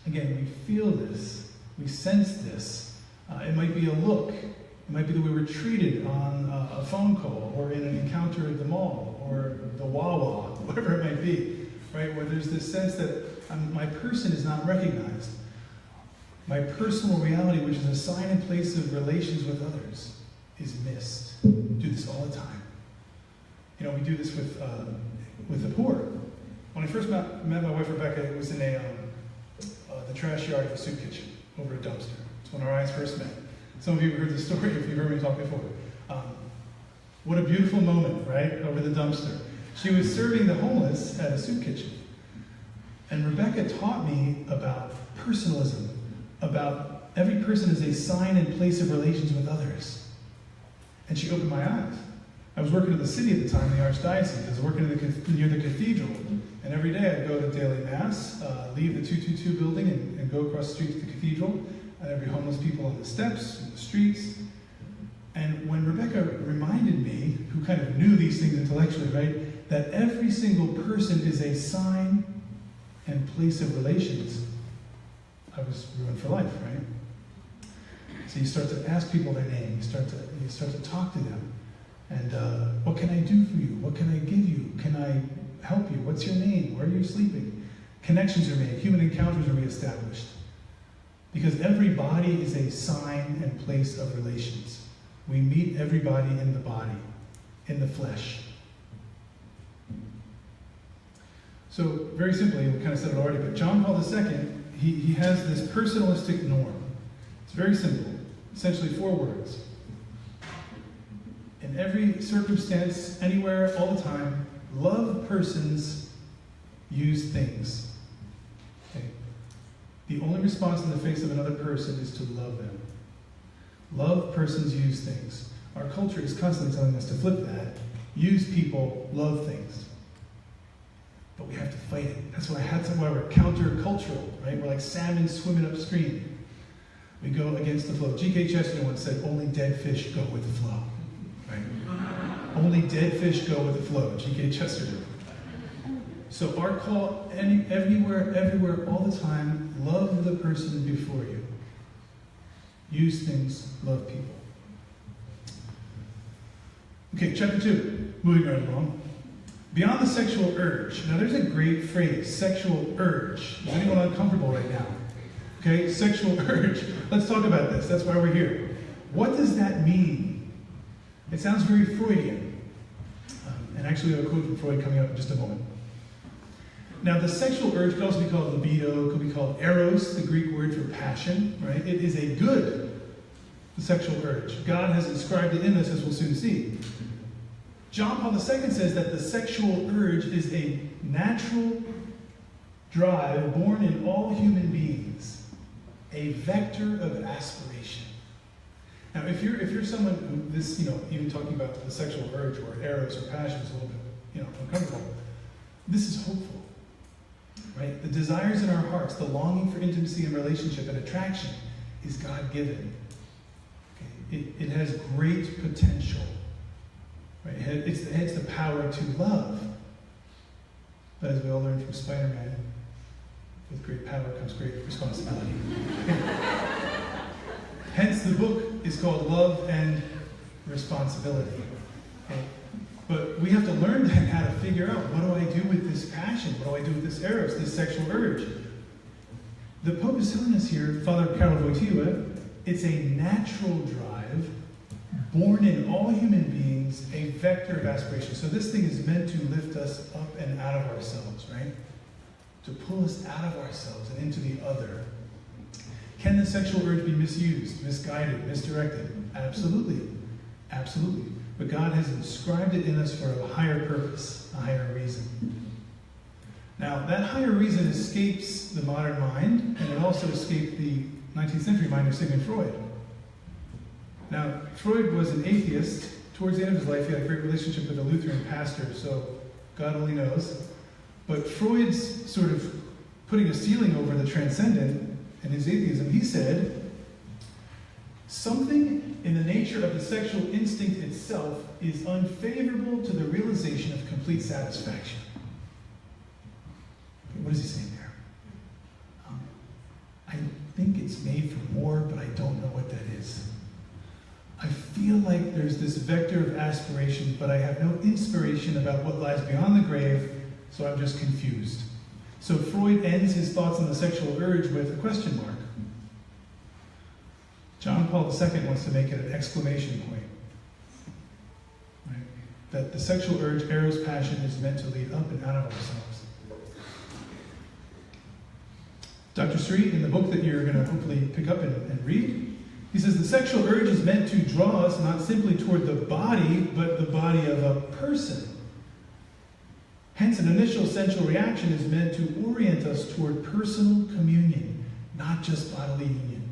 Again, we feel this, we sense this. It might be a look, it might be the way we're treated on a phone call, or in an encounter at the mall, or the Wawa, whatever it might be, right? Where there's this sense that my person is not recognized. My personal reality, which is a sign and place of relations with others, is missed. We do this all the time. You know, we do this with the poor. When I first met my wife Rebecca, it was in the trash yard of a soup kitchen over a dumpster. It's when our eyes first met. Some of you have heard the story if you've heard me talk before. What a beautiful moment, right? Over the dumpster. She was serving the homeless at a soup kitchen. And Rebecca taught me about personalism, about every person is a sign and place of relations with others. And she opened my eyes. I was working in the city at the time, the Archdiocese. I was working near the cathedral. And every day I'd go to daily Mass, leave the 222 building and go across the street to the cathedral. And there'd be homeless people on the steps, in the streets. And when Rebecca reminded me, who kind of knew these things intellectually, right, that every single person is a sign and place of relations, I was ruined for life, right? So you start to ask people their name, you start to talk to them. And what can I do for you? What can I give you? Can I help you? What's your name? Where are you sleeping? Connections are made, human encounters are reestablished. Because every body is a sign and place of relations. We meet everybody in the body, in the flesh. So, very simply, we kind of said it already, but John Paul II, he has this personalistic norm. It's very simple. Essentially 4 words. In every circumstance, anywhere, all the time, love persons, use things. Okay? The only response in the face of another person is to love them. Love persons, use things. Our culture is constantly telling us to flip that. Use people, love things. But we have to fight it. That's why we're counter-cultural, right? We're like salmon swimming upstream. We go against the flow. G.K. Chesterton once said, only dead fish go with the flow. Right? Only dead fish go with the flow. G.K. Chesterton. So our call, everywhere, all the time, love the person before you. Use things, love people. Okay, chapter 2. Moving right along. Beyond the sexual urge. Now there's a great phrase, sexual urge. Is anyone uncomfortable right now? Okay, sexual urge. Let's talk about this. That's why we're here. What does that mean? It sounds very Freudian. And actually we have a quote from Freud coming up in just a moment. Now the sexual urge could also be called libido, it could be called eros, the Greek word for passion, right? It is a good sexual urge. God has inscribed it in us, as we'll soon see. John Paul II says that the sexual urge is a natural drive born in all human beings, a vector of aspiration. Now, if you're someone who even talking about the sexual urge or eros or passion is a little bit, uncomfortable, this is hopeful, right? The desires in our hearts, the longing for intimacy and relationship and attraction is God-given. Okay? It has great potential. Right? It has the power to love. But as we all learned from Spider-Man, with great power comes great responsibility. Hence the book is called Love and Responsibility. Okay? But we have to learn then how to figure out, what do I do with this passion? What do I do with this eros, this sexual urge? The Pope is telling us here, Father Karol Wojtyła, it's a natural drive born in all human beings, a vector of aspiration. So this thing is meant to lift us up and out of ourselves, right? To pull us out of ourselves and into the other. Can the sexual urge be misused, misguided, misdirected? Absolutely. Absolutely. But God has inscribed it in us for a higher purpose, a higher reason. Now, that higher reason escapes the modern mind, and it also escaped the 19th century mind of Sigmund Freud. Now, Freud was an atheist. Towards the end of his life, he had a great relationship with a Lutheran pastor, so God only knows. But Freud's sort of putting a ceiling over the transcendent in his atheism, he said, something in the nature of the sexual instinct itself is unfavorable to the realization of complete satisfaction. Okay, what is he saying there? I think it's made for more, but I don't know what that is. I feel like there's this vector of aspiration, but I have no inspiration about what lies beyond the grave, so I'm just confused. So Freud ends his thoughts on the sexual urge with a question mark. John Paul II wants to make it an exclamation point. Right? That the sexual urge, eros, passion, is meant to lead up and out of ourselves. Dr. Sri, in the book that you're going to hopefully pick up and read, he says the sexual urge is meant to draw us not simply toward the body, but the body of a person. Hence, an initial sensual reaction is meant to orient us toward personal communion, not just bodily union.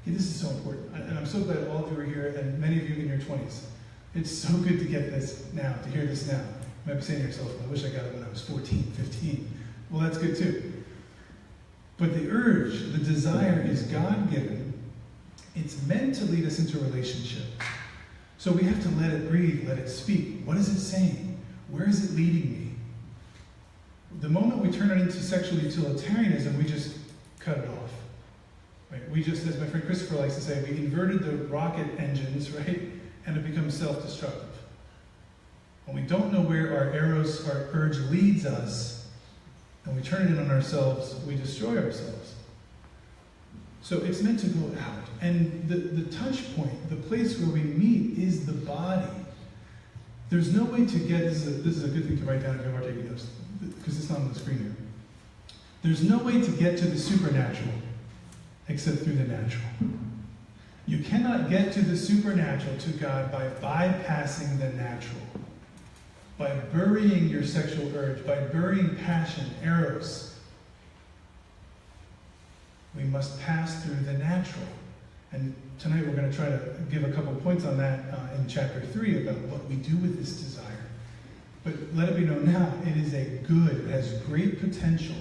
Okay, this is so important. And I'm so glad all of you are here, and many of you in your 20s. It's so good to get this now, to hear this now. You might be saying to yourself, I wish I got it when I was 14, 15. Well, that's good too. But the urge, the desire is God-given. It's meant to lead us into a relationship. So we have to let it breathe, let it speak. What is it saying? Where is it leading me? The moment we turn it into sexual utilitarianism, we just cut it off. Right? We just, as my friend Christopher likes to say, we inverted the rocket engines, right? And it becomes self-destructive. When we don't know where our eros, our urge leads us, and we turn it in on ourselves, we destroy ourselves. So it's meant to go out. And the touch point, the place where we meet, is the body. There's no way to get, this is a good thing to write down if you are taking notes, because it's not on the screen here. There's no way to get to the supernatural except through the natural. You cannot get to the supernatural, to God, by bypassing the natural, by burying your sexual urge, by burying passion, eros. We must pass through the natural. And tonight we're going to try to give a couple points on that in chapter 3 about what we do with this desire. But let it be known now, it is a good, it has great potential.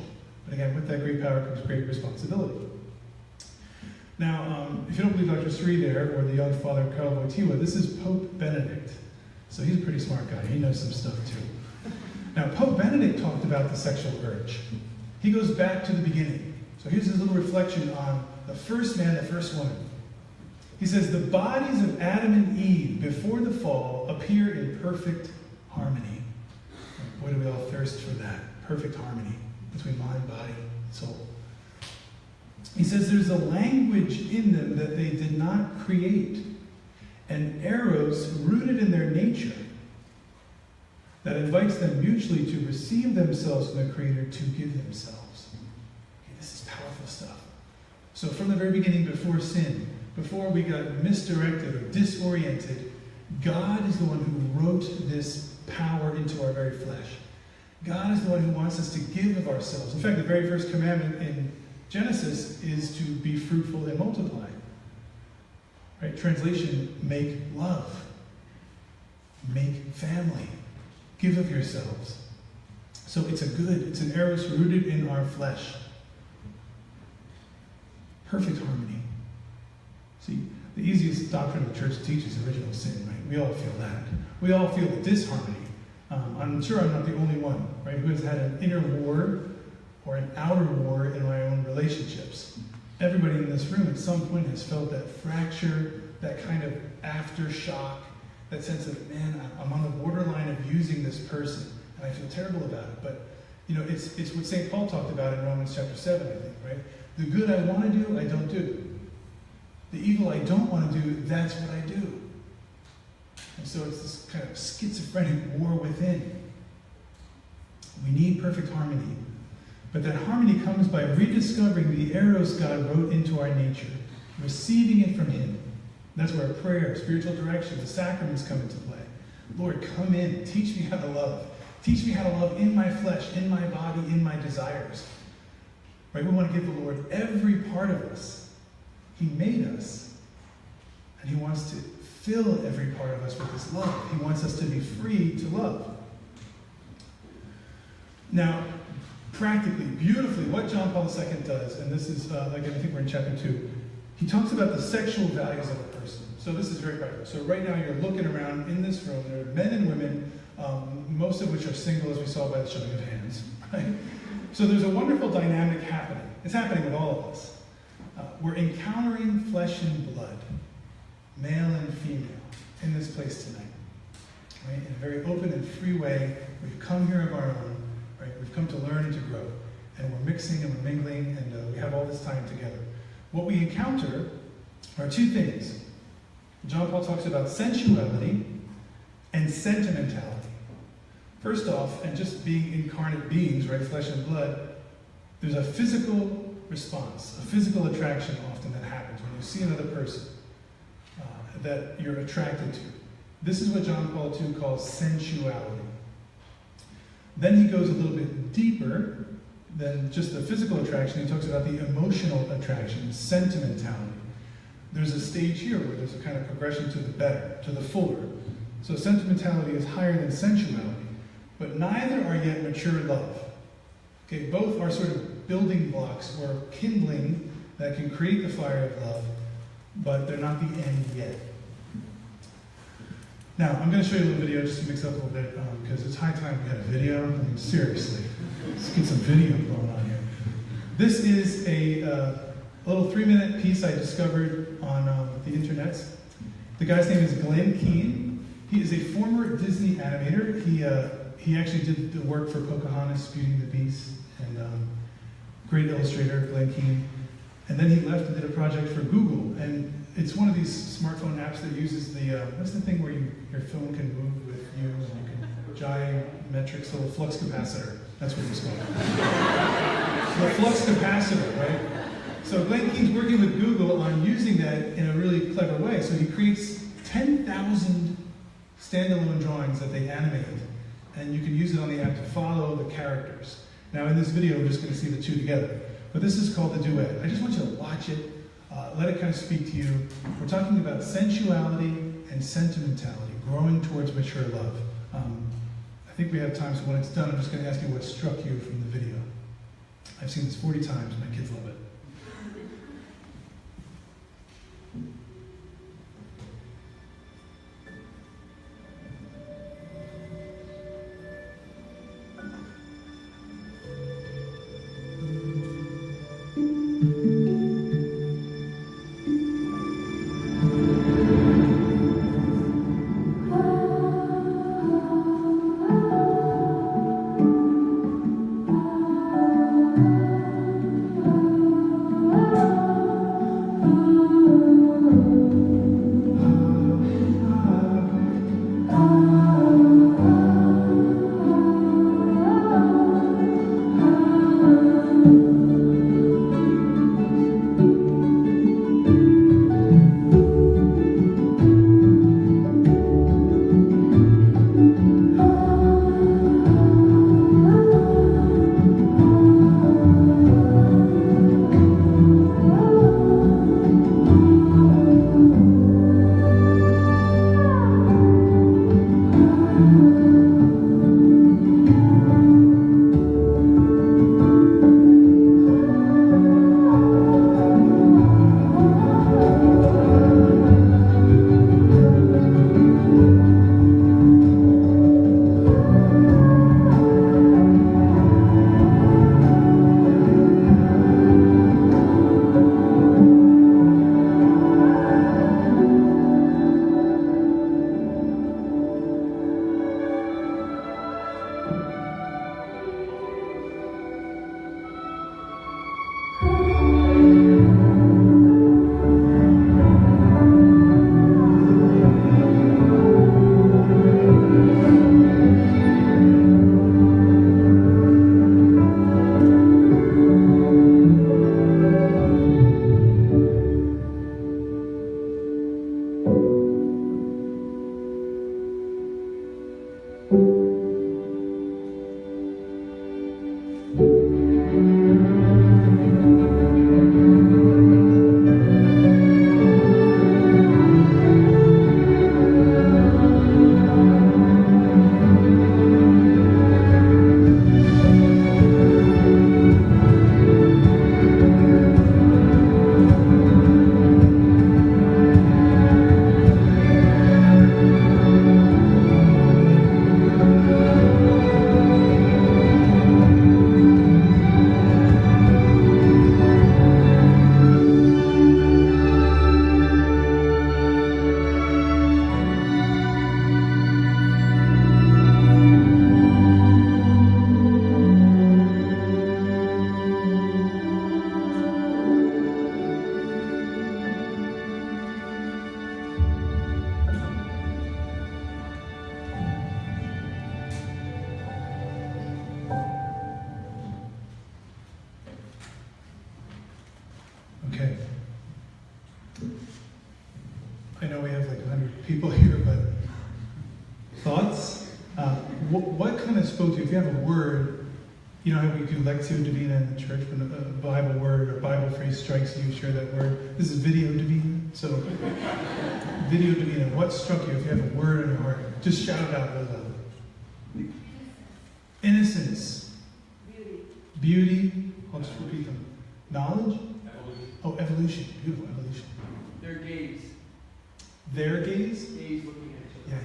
But again, with that great power comes great responsibility. Now, if you don't believe Dr. Sri there, or the young father Karl Wojtyła, this is Pope Benedict. So he's a pretty smart guy. He knows some stuff too. Now, Pope Benedict talked about the sexual urge. He goes back to the beginning. So here's his little reflection on the first man, the first woman. He says, the bodies of Adam and Eve before the fall appear in perfect harmony. Boy, do we all thirst for that. Perfect harmony between mind, body, and soul. He says there's a language in them that they did not create, an eros rooted in their nature that invites them mutually to receive themselves from the Creator, to give themselves. Okay, this is powerful stuff. So from the very beginning, before sin, before we got misdirected or disoriented, God is the one who wrote this power into our very flesh. God is the one who wants us to give of ourselves. In fact, the very first commandment in Genesis is to be fruitful and multiply. Right? Translation, make love. Make family. Give of yourselves. So it's it's an eros rooted in our flesh. Perfect harmony. See, the easiest doctrine of the church to teach is original sin, right? We all feel that. We all feel the disharmony. I'm sure I'm not the only one, right, who has had an inner war or an outer war in my own relationships. Everybody in this room at some point has felt that fracture, that kind of aftershock, that sense of, man, I'm on the borderline of using this person, and I feel terrible about it. But, it's what St. Paul talked about in Romans chapter 7, I think, right? The good I want to do, I don't do. The evil I don't want to do, that's what I do. And so it's this kind of schizophrenic war within. We need perfect harmony. But that harmony comes by rediscovering the eros God wrote into our nature, receiving it from Him. That's where prayer, spiritual direction, the sacraments come into play. Lord, come in. Teach me how to love. Teach me how to love in my flesh, in my body, in my desires. Right? We want to give the Lord every part of us. He made us. And He wants to fill every part of us with His love. He wants us to be free to love. Now, practically, beautifully, what John Paul II does, and this is, again, I think we're in chapter 2, he talks about the sexual values of a person. So this is very practical. So right now you're looking around in this room, there are men and women, most of which are single, as we saw by the showing of hands, right? So there's a wonderful dynamic happening. It's happening with all of us. We're encountering flesh and blood, male and female, in this place tonight. Right? In a very open and free way, we've come here of our own, right? We've come to learn and to grow. And we're mixing and we're mingling, and we have all this time together. What we encounter are two things. John Paul talks about sensuality and sentimentality. First off, and just being incarnate beings, right, flesh and blood, there's a physical response, a physical attraction often that happens when you see another person that you're attracted to. This is what John Paul II calls sensuality. Then he goes a little bit deeper than just the physical attraction. He talks about the emotional attraction, sentimentality. There's a stage here where there's a kind of progression to the better, to the fuller. So sentimentality is higher than sensuality, but neither are yet mature love. Okay, both are sort of building blocks or kindling that can create the fire of love, but they're not the end yet. Now, I'm going to show you a little video just to mix up a little bit, because it's high time we had a video. I mean, seriously, let's get some video going on here. This is a little 3-minute piece I discovered on the internet. The guy's name is Glenn Keane. He is a former Disney animator. He actually did the work for Pocahontas, Beauty and the Beast, and great illustrator, Glenn Keane. And then he left and did a project for Google. And it's one of these smartphone apps that uses the, what's the thing where your phone can move with you and you can geometrics, little flux capacitor. That's what it's called. The flux capacitor, right? So Glenn Keane's working with Google on using that in a really clever way. So he creates 10,000 standalone drawings that they animate, and you can use it on the app to follow the characters. Now in this video, we're just going to see the two together. But this is called The Duet. I just want you to watch it, let it kind of speak to you. We're talking about sensuality and sentimentality, growing towards mature love. I think we have time, so when it's done, I'm just going to ask you what struck you from the video. I've seen this 40 times, my kids love it. Okay. I know we have like 100 people here, but thoughts? What kind of spoke to you? If you have a word, You know how we do Lectio Divina in the church when a Bible word or Bible phrase strikes you, share that word. This is Video Divina. So, Video Divina, what struck you? If you have a word in your heart, just shout it out really loud. Innocence. Beauty. I'll just repeat them. Knowledge? Evolution. Oh, evolution. Beautiful, evolution. Their gaze. Their gaze? Gaze looking at each other.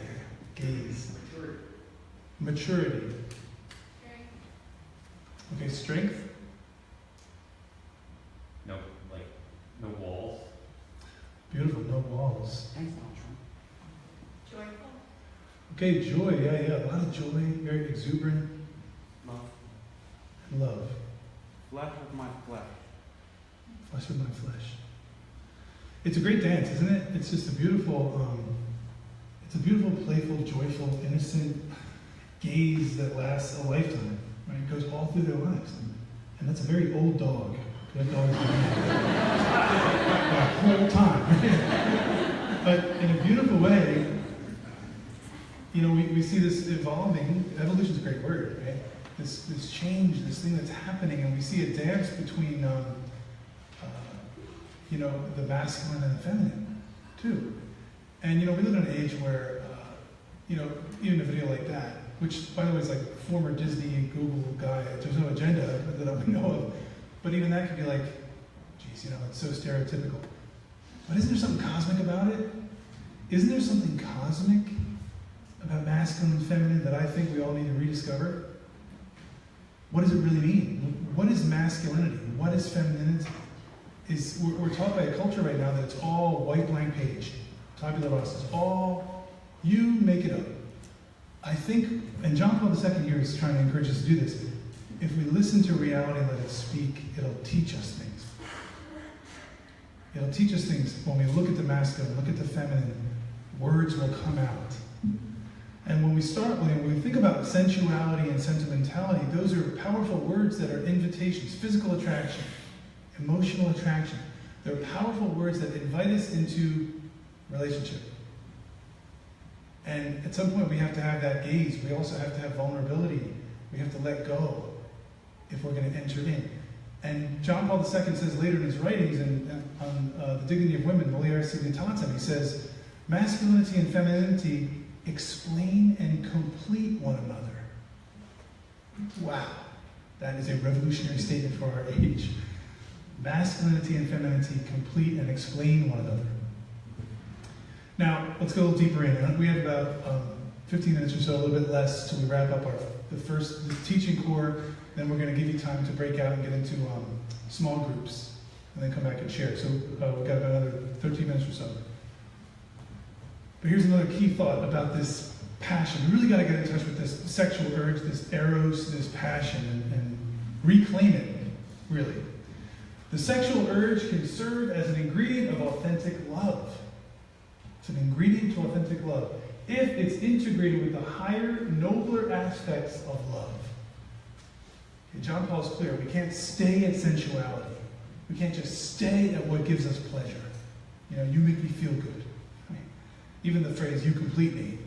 Yeah. Gaze. Maturity. Maturity. Okay, strength? No, like, no walls. Beautiful, no walls. Thanks, Donald Trump. Joyful. Okay, joy, yeah. A lot of joy, very exuberant. Love. And love. Flesh of my flesh. Flesh of my flesh. It's a great dance, isn't it? It's just a beautiful, playful, joyful, innocent gaze that lasts a lifetime. Right? It goes all through their lives. And that's a very old dog. That dog's the whole time. But in a beautiful way, you know, we see this evolving. Evolution is a great word, right? This change, this thing that's happening, and we see a dance between, you know, the masculine and the feminine, too. And, you know, we live in an age where, you know, even a video like that, which, by the way, is like a former Disney and Google guy. There's no agenda that I would know of. But even that could be like, geez, you know, it's so stereotypical. But isn't there something cosmic about it? Isn't there something cosmic about masculine and feminine that I think we all need to rediscover? What does it really mean? What is masculinity? What is femininity? We're taught by a culture right now that it's all white blank page. Tabula rasa. It's all, you make it up. I think, and John Paul II here is trying to encourage us to do this. If we listen to reality and let it speak, it'll teach us things. It'll teach us things. When we look at the masculine, look at the feminine, words will come out. And when we think about sensuality and sentimentality, those are powerful words that are invitations. Physical attraction, emotional attraction. They're powerful words that invite us into relationship. And at some point we have to have that gaze. We also have to have vulnerability. We have to let go if we're going to enter in. And John Paul II says later in his writings on the dignity of women, Mulieris Signitatem, he says, masculinity and femininity explain and complete one another. Wow. That is a revolutionary statement for our age. Masculinity and femininity complete and explain one another. Now, let's go a little deeper in. We have about 15 minutes or so, a little bit less, till we wrap up the teaching core. Then we're going to give you time to break out and get into small groups, and then come back and share. So we've got about another 13 minutes or so. But here's another key thought about this passion. We really got to get in touch with this sexual urge, this eros, this passion, and reclaim it, really. The sexual urge can serve as an ingredient of authentic love. It's an ingredient to authentic love if it's integrated with the higher, nobler aspects of love. Okay, John Paul's clear. We can't stay at sensuality. We can't just stay at what gives us pleasure. You know, you make me feel good. I mean, even the phrase, you complete me,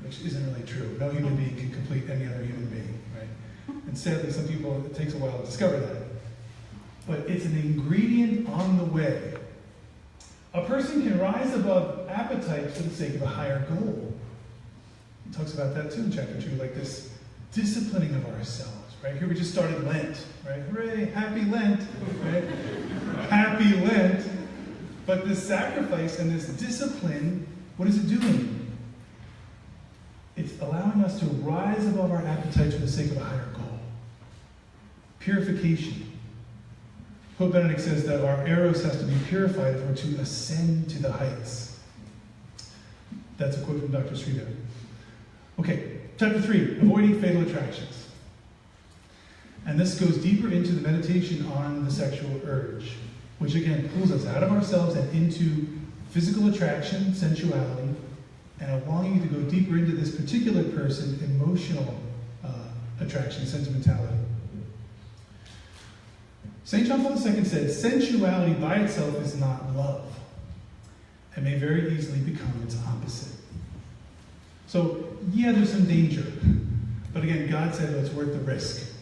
which isn't really true. No human being can complete any other human being, right? And sadly, some people, it takes a while to discover that. But it's an ingredient on the way. A person can rise above appetite for the sake of a higher goal. He talks about that too in chapter 2, like this disciplining of ourselves, right? Here we just started Lent, right? Hooray, happy Lent, right? Happy Lent. But this sacrifice and this discipline, what is it doing? It's allowing us to rise above our appetite for the sake of a higher goal. Purification. Pope Benedict says that our eros has to be purified if we're to ascend to the heights. That's a quote from Dr. Sridhar. Okay, chapter 3, avoiding fatal attractions. And this goes deeper into the meditation on the sexual urge, which again pulls us out of ourselves and into physical attraction, sensuality, and a longing to go deeper into this particular person, emotional attraction, sentimentality. St. John Paul II said, sensuality by itself is not love, and may very easily become its opposite. So, yeah, there's some danger, but again, God said it's worth the risk.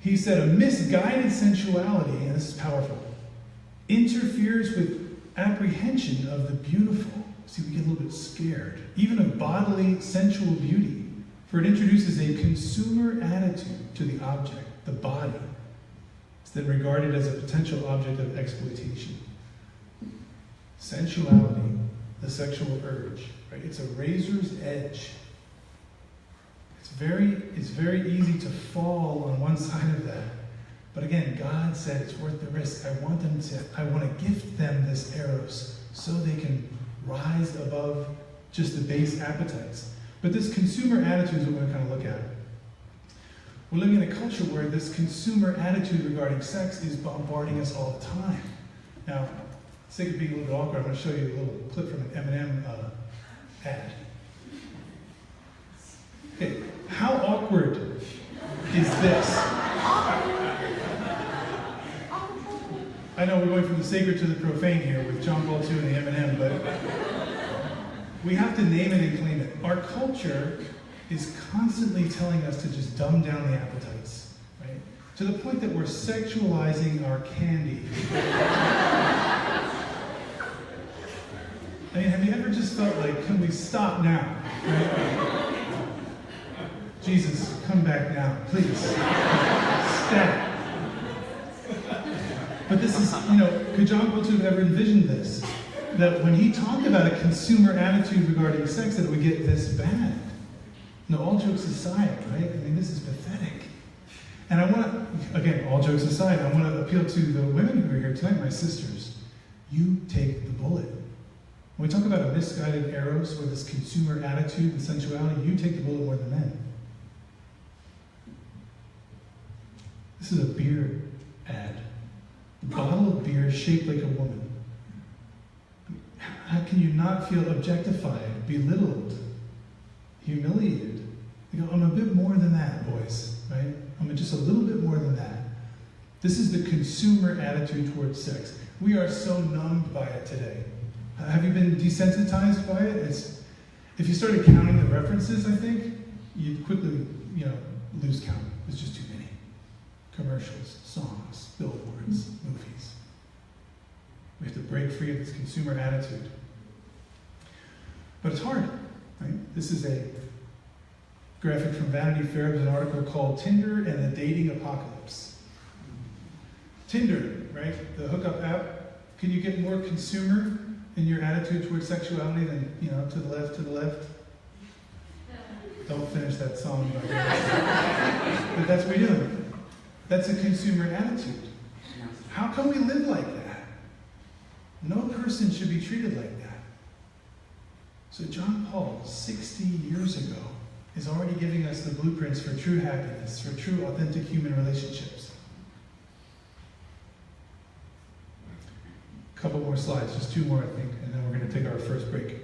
He said a misguided sensuality, and this is powerful, interferes with apprehension of the beautiful. See, we get a little bit scared, even of bodily sensual beauty, for it introduces a consumer attitude to the object, the body. It's then regarded as a potential object of exploitation. Sensuality, the sexual urge, right? It's a razor's edge. It's very easy to fall on one side of that. But again, God said it's worth the risk. I want to gift them this eros so they can rise above just the base appetites. But this consumer attitude is what we're going to kind of look at. We're living in a culture where this consumer attitude regarding sex is bombarding us all the time. Now, for the sake of being a little bit awkward, I'm going to show you a little clip from an M&M ad. Okay, how awkward is this? I know we're going from the sacred to the profane here with John Paul II and the M&M, but we have to name it and claim it. Our culture is constantly telling us to just dumb down the appetites, right? To the point that we're sexualizing our candy. I mean, have you ever just felt like, can we stop now? Right? Jesus, come back now, please. Stop. But this is, could John Paul II have ever envisioned this? That when he talked about a consumer attitude regarding sex, that it would get this bad. No, all jokes aside, right? I mean, this is pathetic. And I want to, again, all jokes aside, I want to appeal to the women who are here tonight, my sisters. You take the bullet. When we talk about a misguided eros or this consumer attitude and sensuality, you take the bullet more than men. This is a beer ad. A bottle of beer shaped like a woman. How can you not feel objectified, belittled, humiliated? You go, I'm a bit more than that, boys, right? I'm just a little bit more than that. This is the consumer attitude towards sex. We are so numbed by it today. Have you been desensitized by it? If you started counting the references, I think, you'd quickly, lose count. There's just too many. Commercials, songs, billboards, movies. We have to break free of this consumer attitude. But it's hard, right? This is a graphic from Vanity Fair. There's an article called Tinder and the Dating Apocalypse. Tinder, right? The hookup app. Can you get more consumer in your attitude towards sexuality than, to the left? Don't finish that song, by the way. But that's what we're doing. That's a consumer attitude. How can we live like that? No person should be treated like that. So John Paul, 60 years ago, is already giving us the blueprints for true happiness, for true, authentic human relationships. A couple more slides, just two more, I think, and then we're going to take our first break.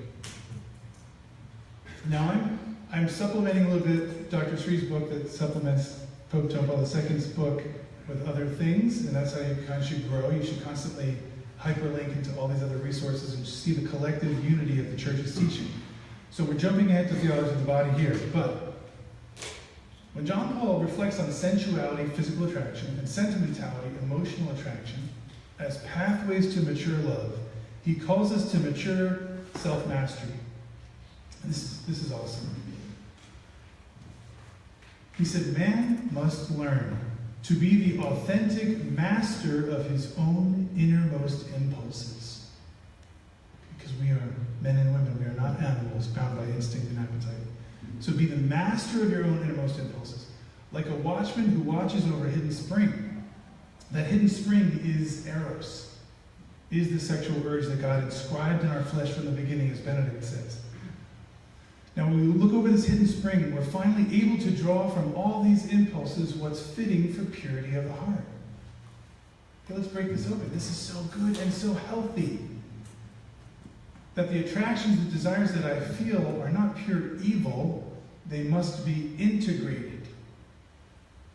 Now, I'm supplementing a little bit Dr. Sri's book that supplements Pope John Paul II's book with other things, and that's how you kind of should grow. You should constantly hyperlink into all these other resources and see the collective unity of the church's teaching. So we're jumping ahead to theology of the body here, but when John Paul reflects on sensuality, physical attraction, and sentimentality, emotional attraction, as pathways to mature love, he calls us to mature self-mastery. And this is awesome. He said, man must learn to be the authentic master of his own innermost impulses. Because we are men and women, we are not animals bound by instinct and appetite. So be the master of your own innermost impulses. Like a watchman who watches over a hidden spring. That hidden spring is eros, is the sexual urge that God inscribed in our flesh from the beginning, as Benedict says. Now, when we look over this hidden spring, we're finally able to draw from all these impulses what's fitting for purity of the heart. Okay, let's break this open. This is so good and so healthy. That the attractions, the desires that I feel are not pure evil, they must be integrated.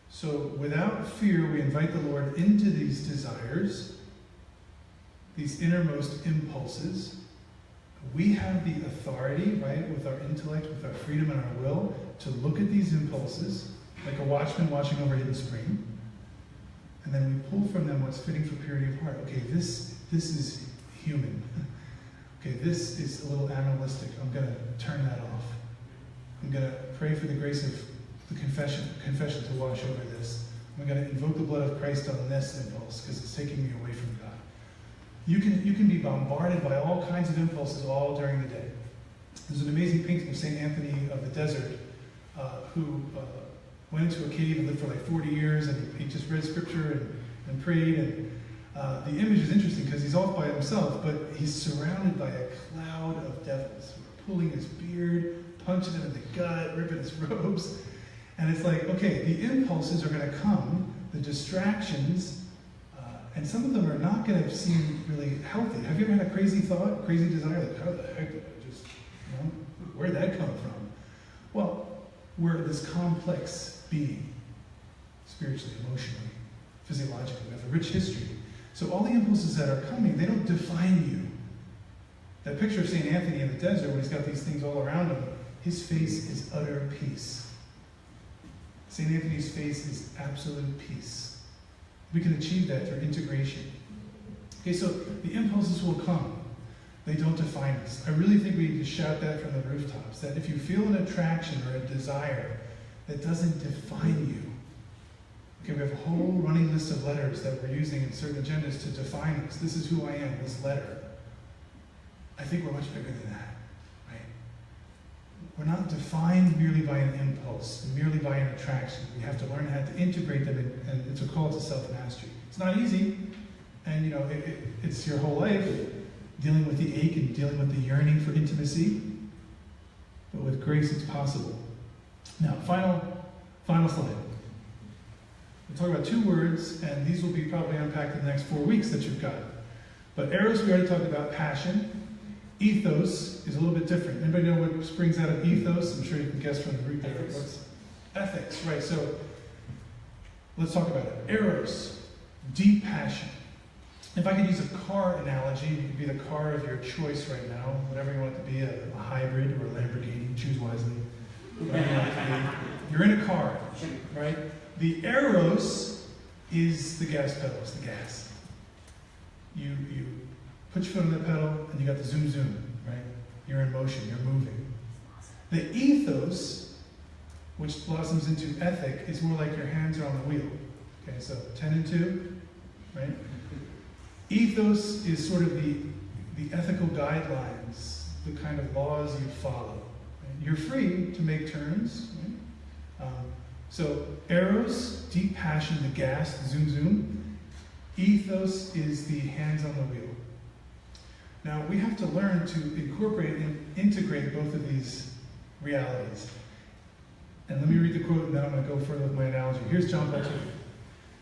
So, without fear, we invite the Lord into these desires, these innermost impulses. We have the authority, right, with our intellect, with our freedom and our will, to look at these impulses, like a watchman watching over a hidden spring, And then we pull from them what's fitting for purity of heart. Okay, this is human. Okay, this is a little animalistic. I'm going to turn that off. I'm going to pray for the grace of the confession to wash over this. I'm going to invoke the blood of Christ on this impulse because it's taking me away from God. You can be bombarded by all kinds of impulses all during the day. There's an amazing painting of St. Anthony of the Desert who went into a cave and lived for like 40 years, and he just read scripture and prayed. And the image is interesting because he's off by himself, but he's surrounded by a cloud of devils who are pulling his beard, punching him in the gut, ripping his robes. And it's like, okay, the impulses are going to come, the distractions, and some of them are not going to seem really healthy. Have you ever had a crazy thought, crazy desire? Like, how the heck did I just, where'd that come from? Well, we're this complex being, spiritually, emotionally, physiologically. We have a rich history. So all the impulses that are coming, they don't define you. That picture of St. Anthony in the desert, when he's got these things all around him, his face is utter peace. St. Anthony's face is absolute peace. We can achieve that through integration. Okay, so the impulses will come. They don't define us. I really think we need to shout that from the rooftops, that if you feel an attraction or a desire that doesn't define you, okay, we have a whole running list of letters that we're using in certain agendas to define us. This is who I am, this letter. I think we're much bigger than that, right? We're not defined merely by an impulse, merely by an attraction. We have to learn how to integrate them, and it's a call to self-mastery. It's not easy, and it's your whole life, dealing with the ache and dealing with the yearning for intimacy. But with grace, it's possible. Now, final slide. We'll talk about 2 words, and these will be probably unpacked in the next 4 weeks that you've got. But eros, we already talked about passion. Ethos is a little bit different. Anybody know what springs out of ethos? I'm sure you can guess from the Greek. Ethics, right. So let's talk about it. Eros, deep passion. If I could use a car analogy, it could be the car of your choice right now, whatever you want it to be, a hybrid or a Lamborghini, choose wisely. Whatever you want it to be. You're in a car, right? The eros is the gas pedal, it's the gas. You put your foot on the pedal and you got the zoom zoom, right? You're in motion, you're moving. The ethos, which blossoms into ethic, is more like your hands are on the wheel. Okay, so 10 and 2, right? Ethos is sort of the ethical guidelines, the kind of laws you follow. Right? You're free to make turns. Right? So eros, deep passion, the gas, the zoom zoom. Ethos is the hands on the wheel. Now we have to learn to incorporate and integrate both of these realities. And let me read the quote and then I'm going to go further with my analogy. Here's John Paul II.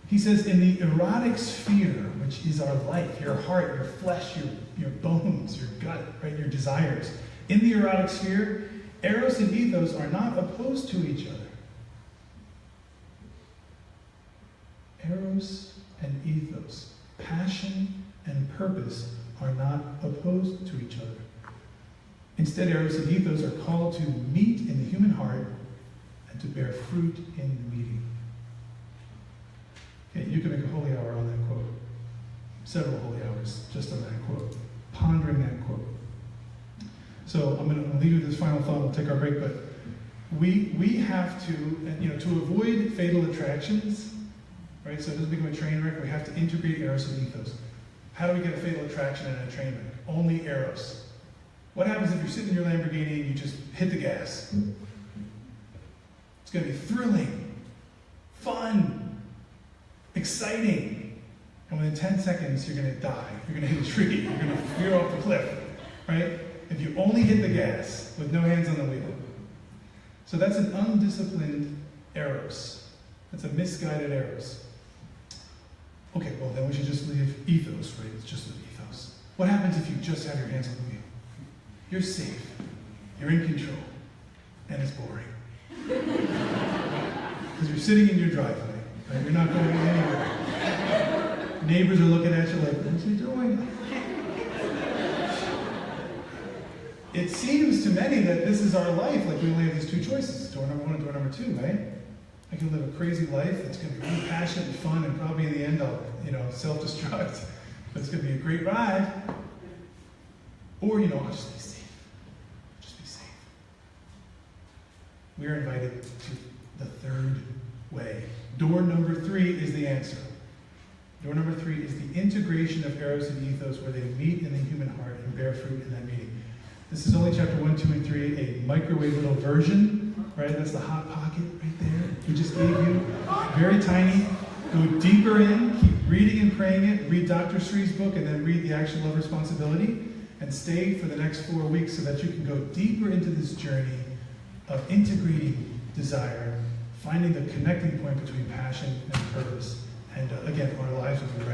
He says, in the erotic sphere, which is our life, your heart, your flesh, your bones, your gut, right, your desires, in the erotic sphere, eros and ethos are not opposed to each other. Eros and ethos, passion and purpose, are not opposed to each other. Instead, eros and ethos are called to meet in the human heart and to bear fruit in the meeting. Okay, you can make a holy hour on that quote. Several holy hours just on that quote. Pondering that quote. So I'm going to leave you with this final thought. We'll take our break, but we have to, to avoid fatal attractions, right? So it doesn't become a train wreck. We have to integrate eros and ethos. How do we get a fatal attraction in a train wreck? Only eros. What happens if you're sitting in your Lamborghini and you just hit the gas? It's going to be thrilling, fun, exciting. And within 10 seconds, you're going to die. You're going to hit a tree. You're going to veer off the cliff, right? If you only hit the gas with no hands on the wheel. So that's an undisciplined eros. That's a misguided eros. Okay, well then we should just leave ethos, right? It's just an ethos. What happens if you just have your hands on the wheel? You're safe. You're in control. And it's boring. Because you're sitting in your driveway. Right? You're not going anywhere. Neighbors are looking at you like, what's he doing? It seems to many that this is our life. Like we only have these 2 choices. Door number 1 and door number 2, right? I can live a crazy life that's going to be really passionate and fun, and probably in the end I'll, self-destruct. But it's going to be a great ride. Or, I'll just be safe. Just be safe. We are invited to the third way. Door number 3 is the answer. Door number 3 is the integration of eros and ethos, where they meet in the human heart and bear fruit in that meeting. This is only chapter 1, 2, and 3, a microwave little version, right? That's the hot pocket right there. We just gave you. Very tiny. Go deeper in, keep reading and praying it, read Dr. Sri's book, and then read The Action, Love, Responsibility, and stay for the next 4 weeks so that you can go deeper into this journey of integrating desire, finding the connecting point between passion and purpose. And again, our lives will be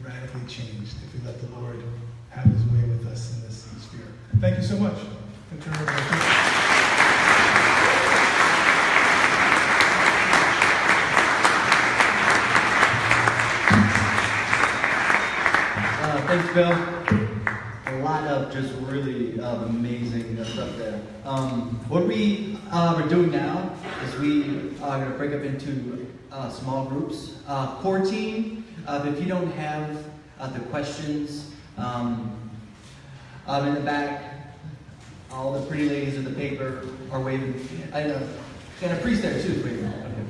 radically changed if we let the Lord have his way with us in this sphere. Thank you so much. Thanks, Bill. A lot of just really amazing stuff there. What we are doing now is we are going to break up into small groups. Core team, if you don't have the questions, in the back, all the pretty ladies with the paper are waving. And a priest there too is waving. Okay.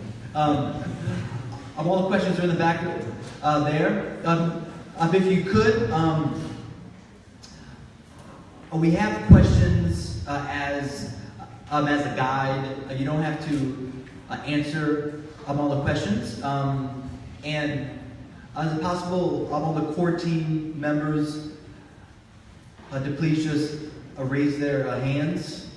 All the questions are in the back there. If you could, we have questions as a guide. You don't have to answer all the questions. And is it possible all the core team members to please just raise their hands?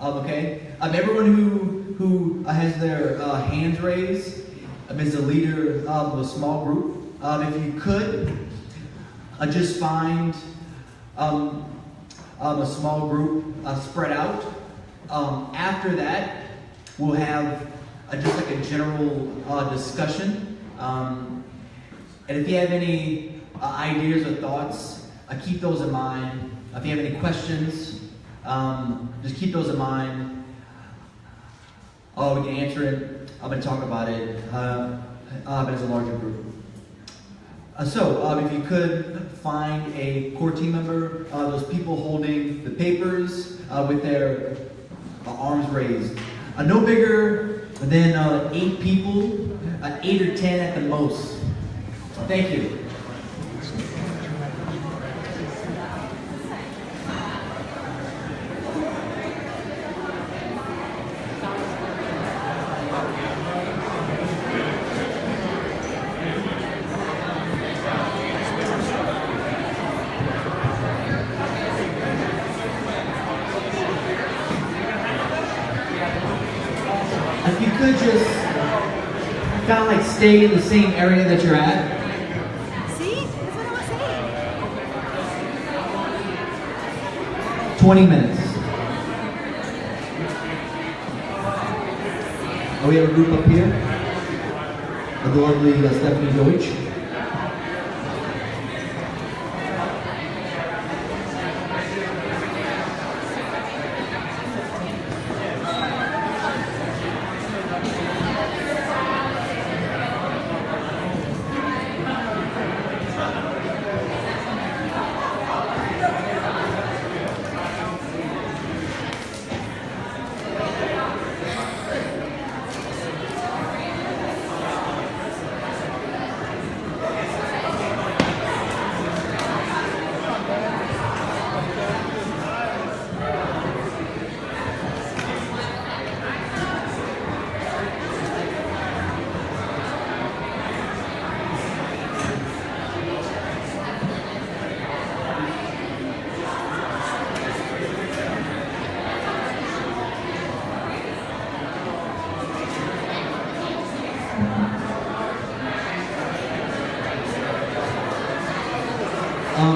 Okay. Everyone who has their hands raised is the leader of a small group. If you could, just find a small group spread out. After that, we'll have just like a general discussion. And if you have any ideas or thoughts, keep those in mind. If you have any questions, just keep those in mind. We can answer it. I'm going to talk about it as a larger group. So, if you could find a core team member, those people holding the papers with their arms raised. No bigger than 8 people, 8 or 10 at the most. Thank you. If you could just kind of like stay in the same area that you're at. See? That's what I was saying. 20 minutes. We have a group up here. The lovely Stephanie Deutsch.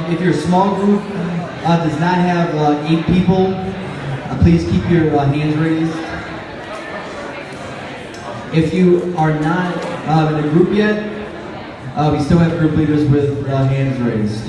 If your small group does not have 8 people, please keep your hands raised. If you are not in a group yet, we still have group leaders with hands raised.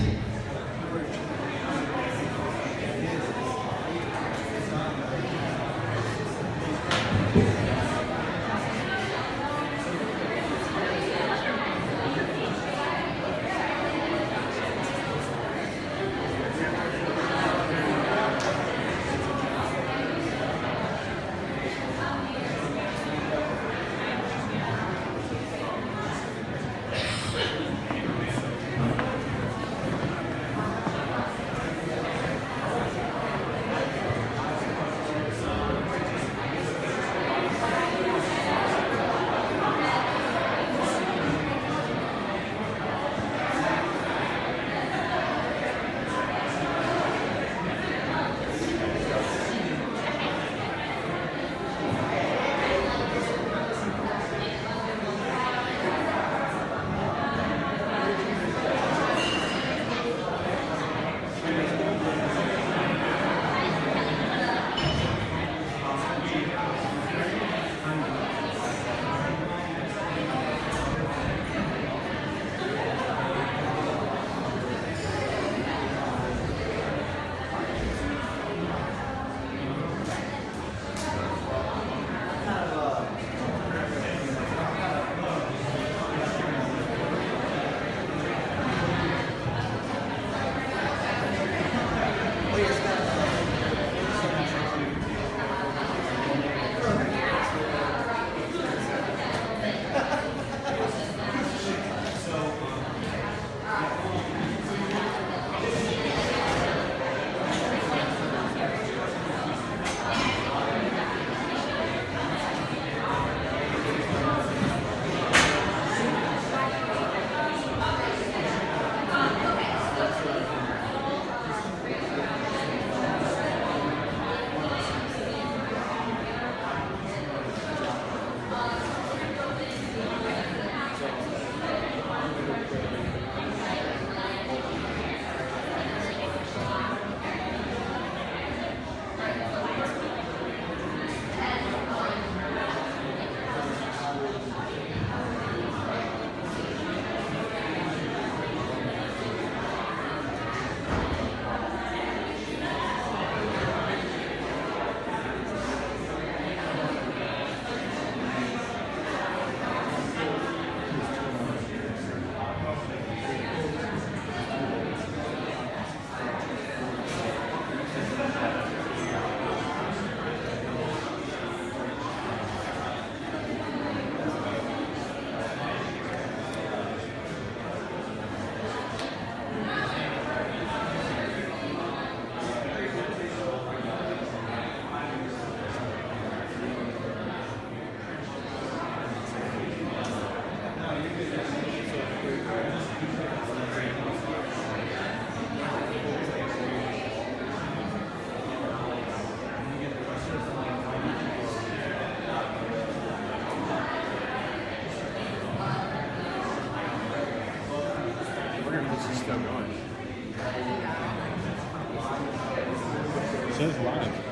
says live.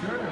Sure.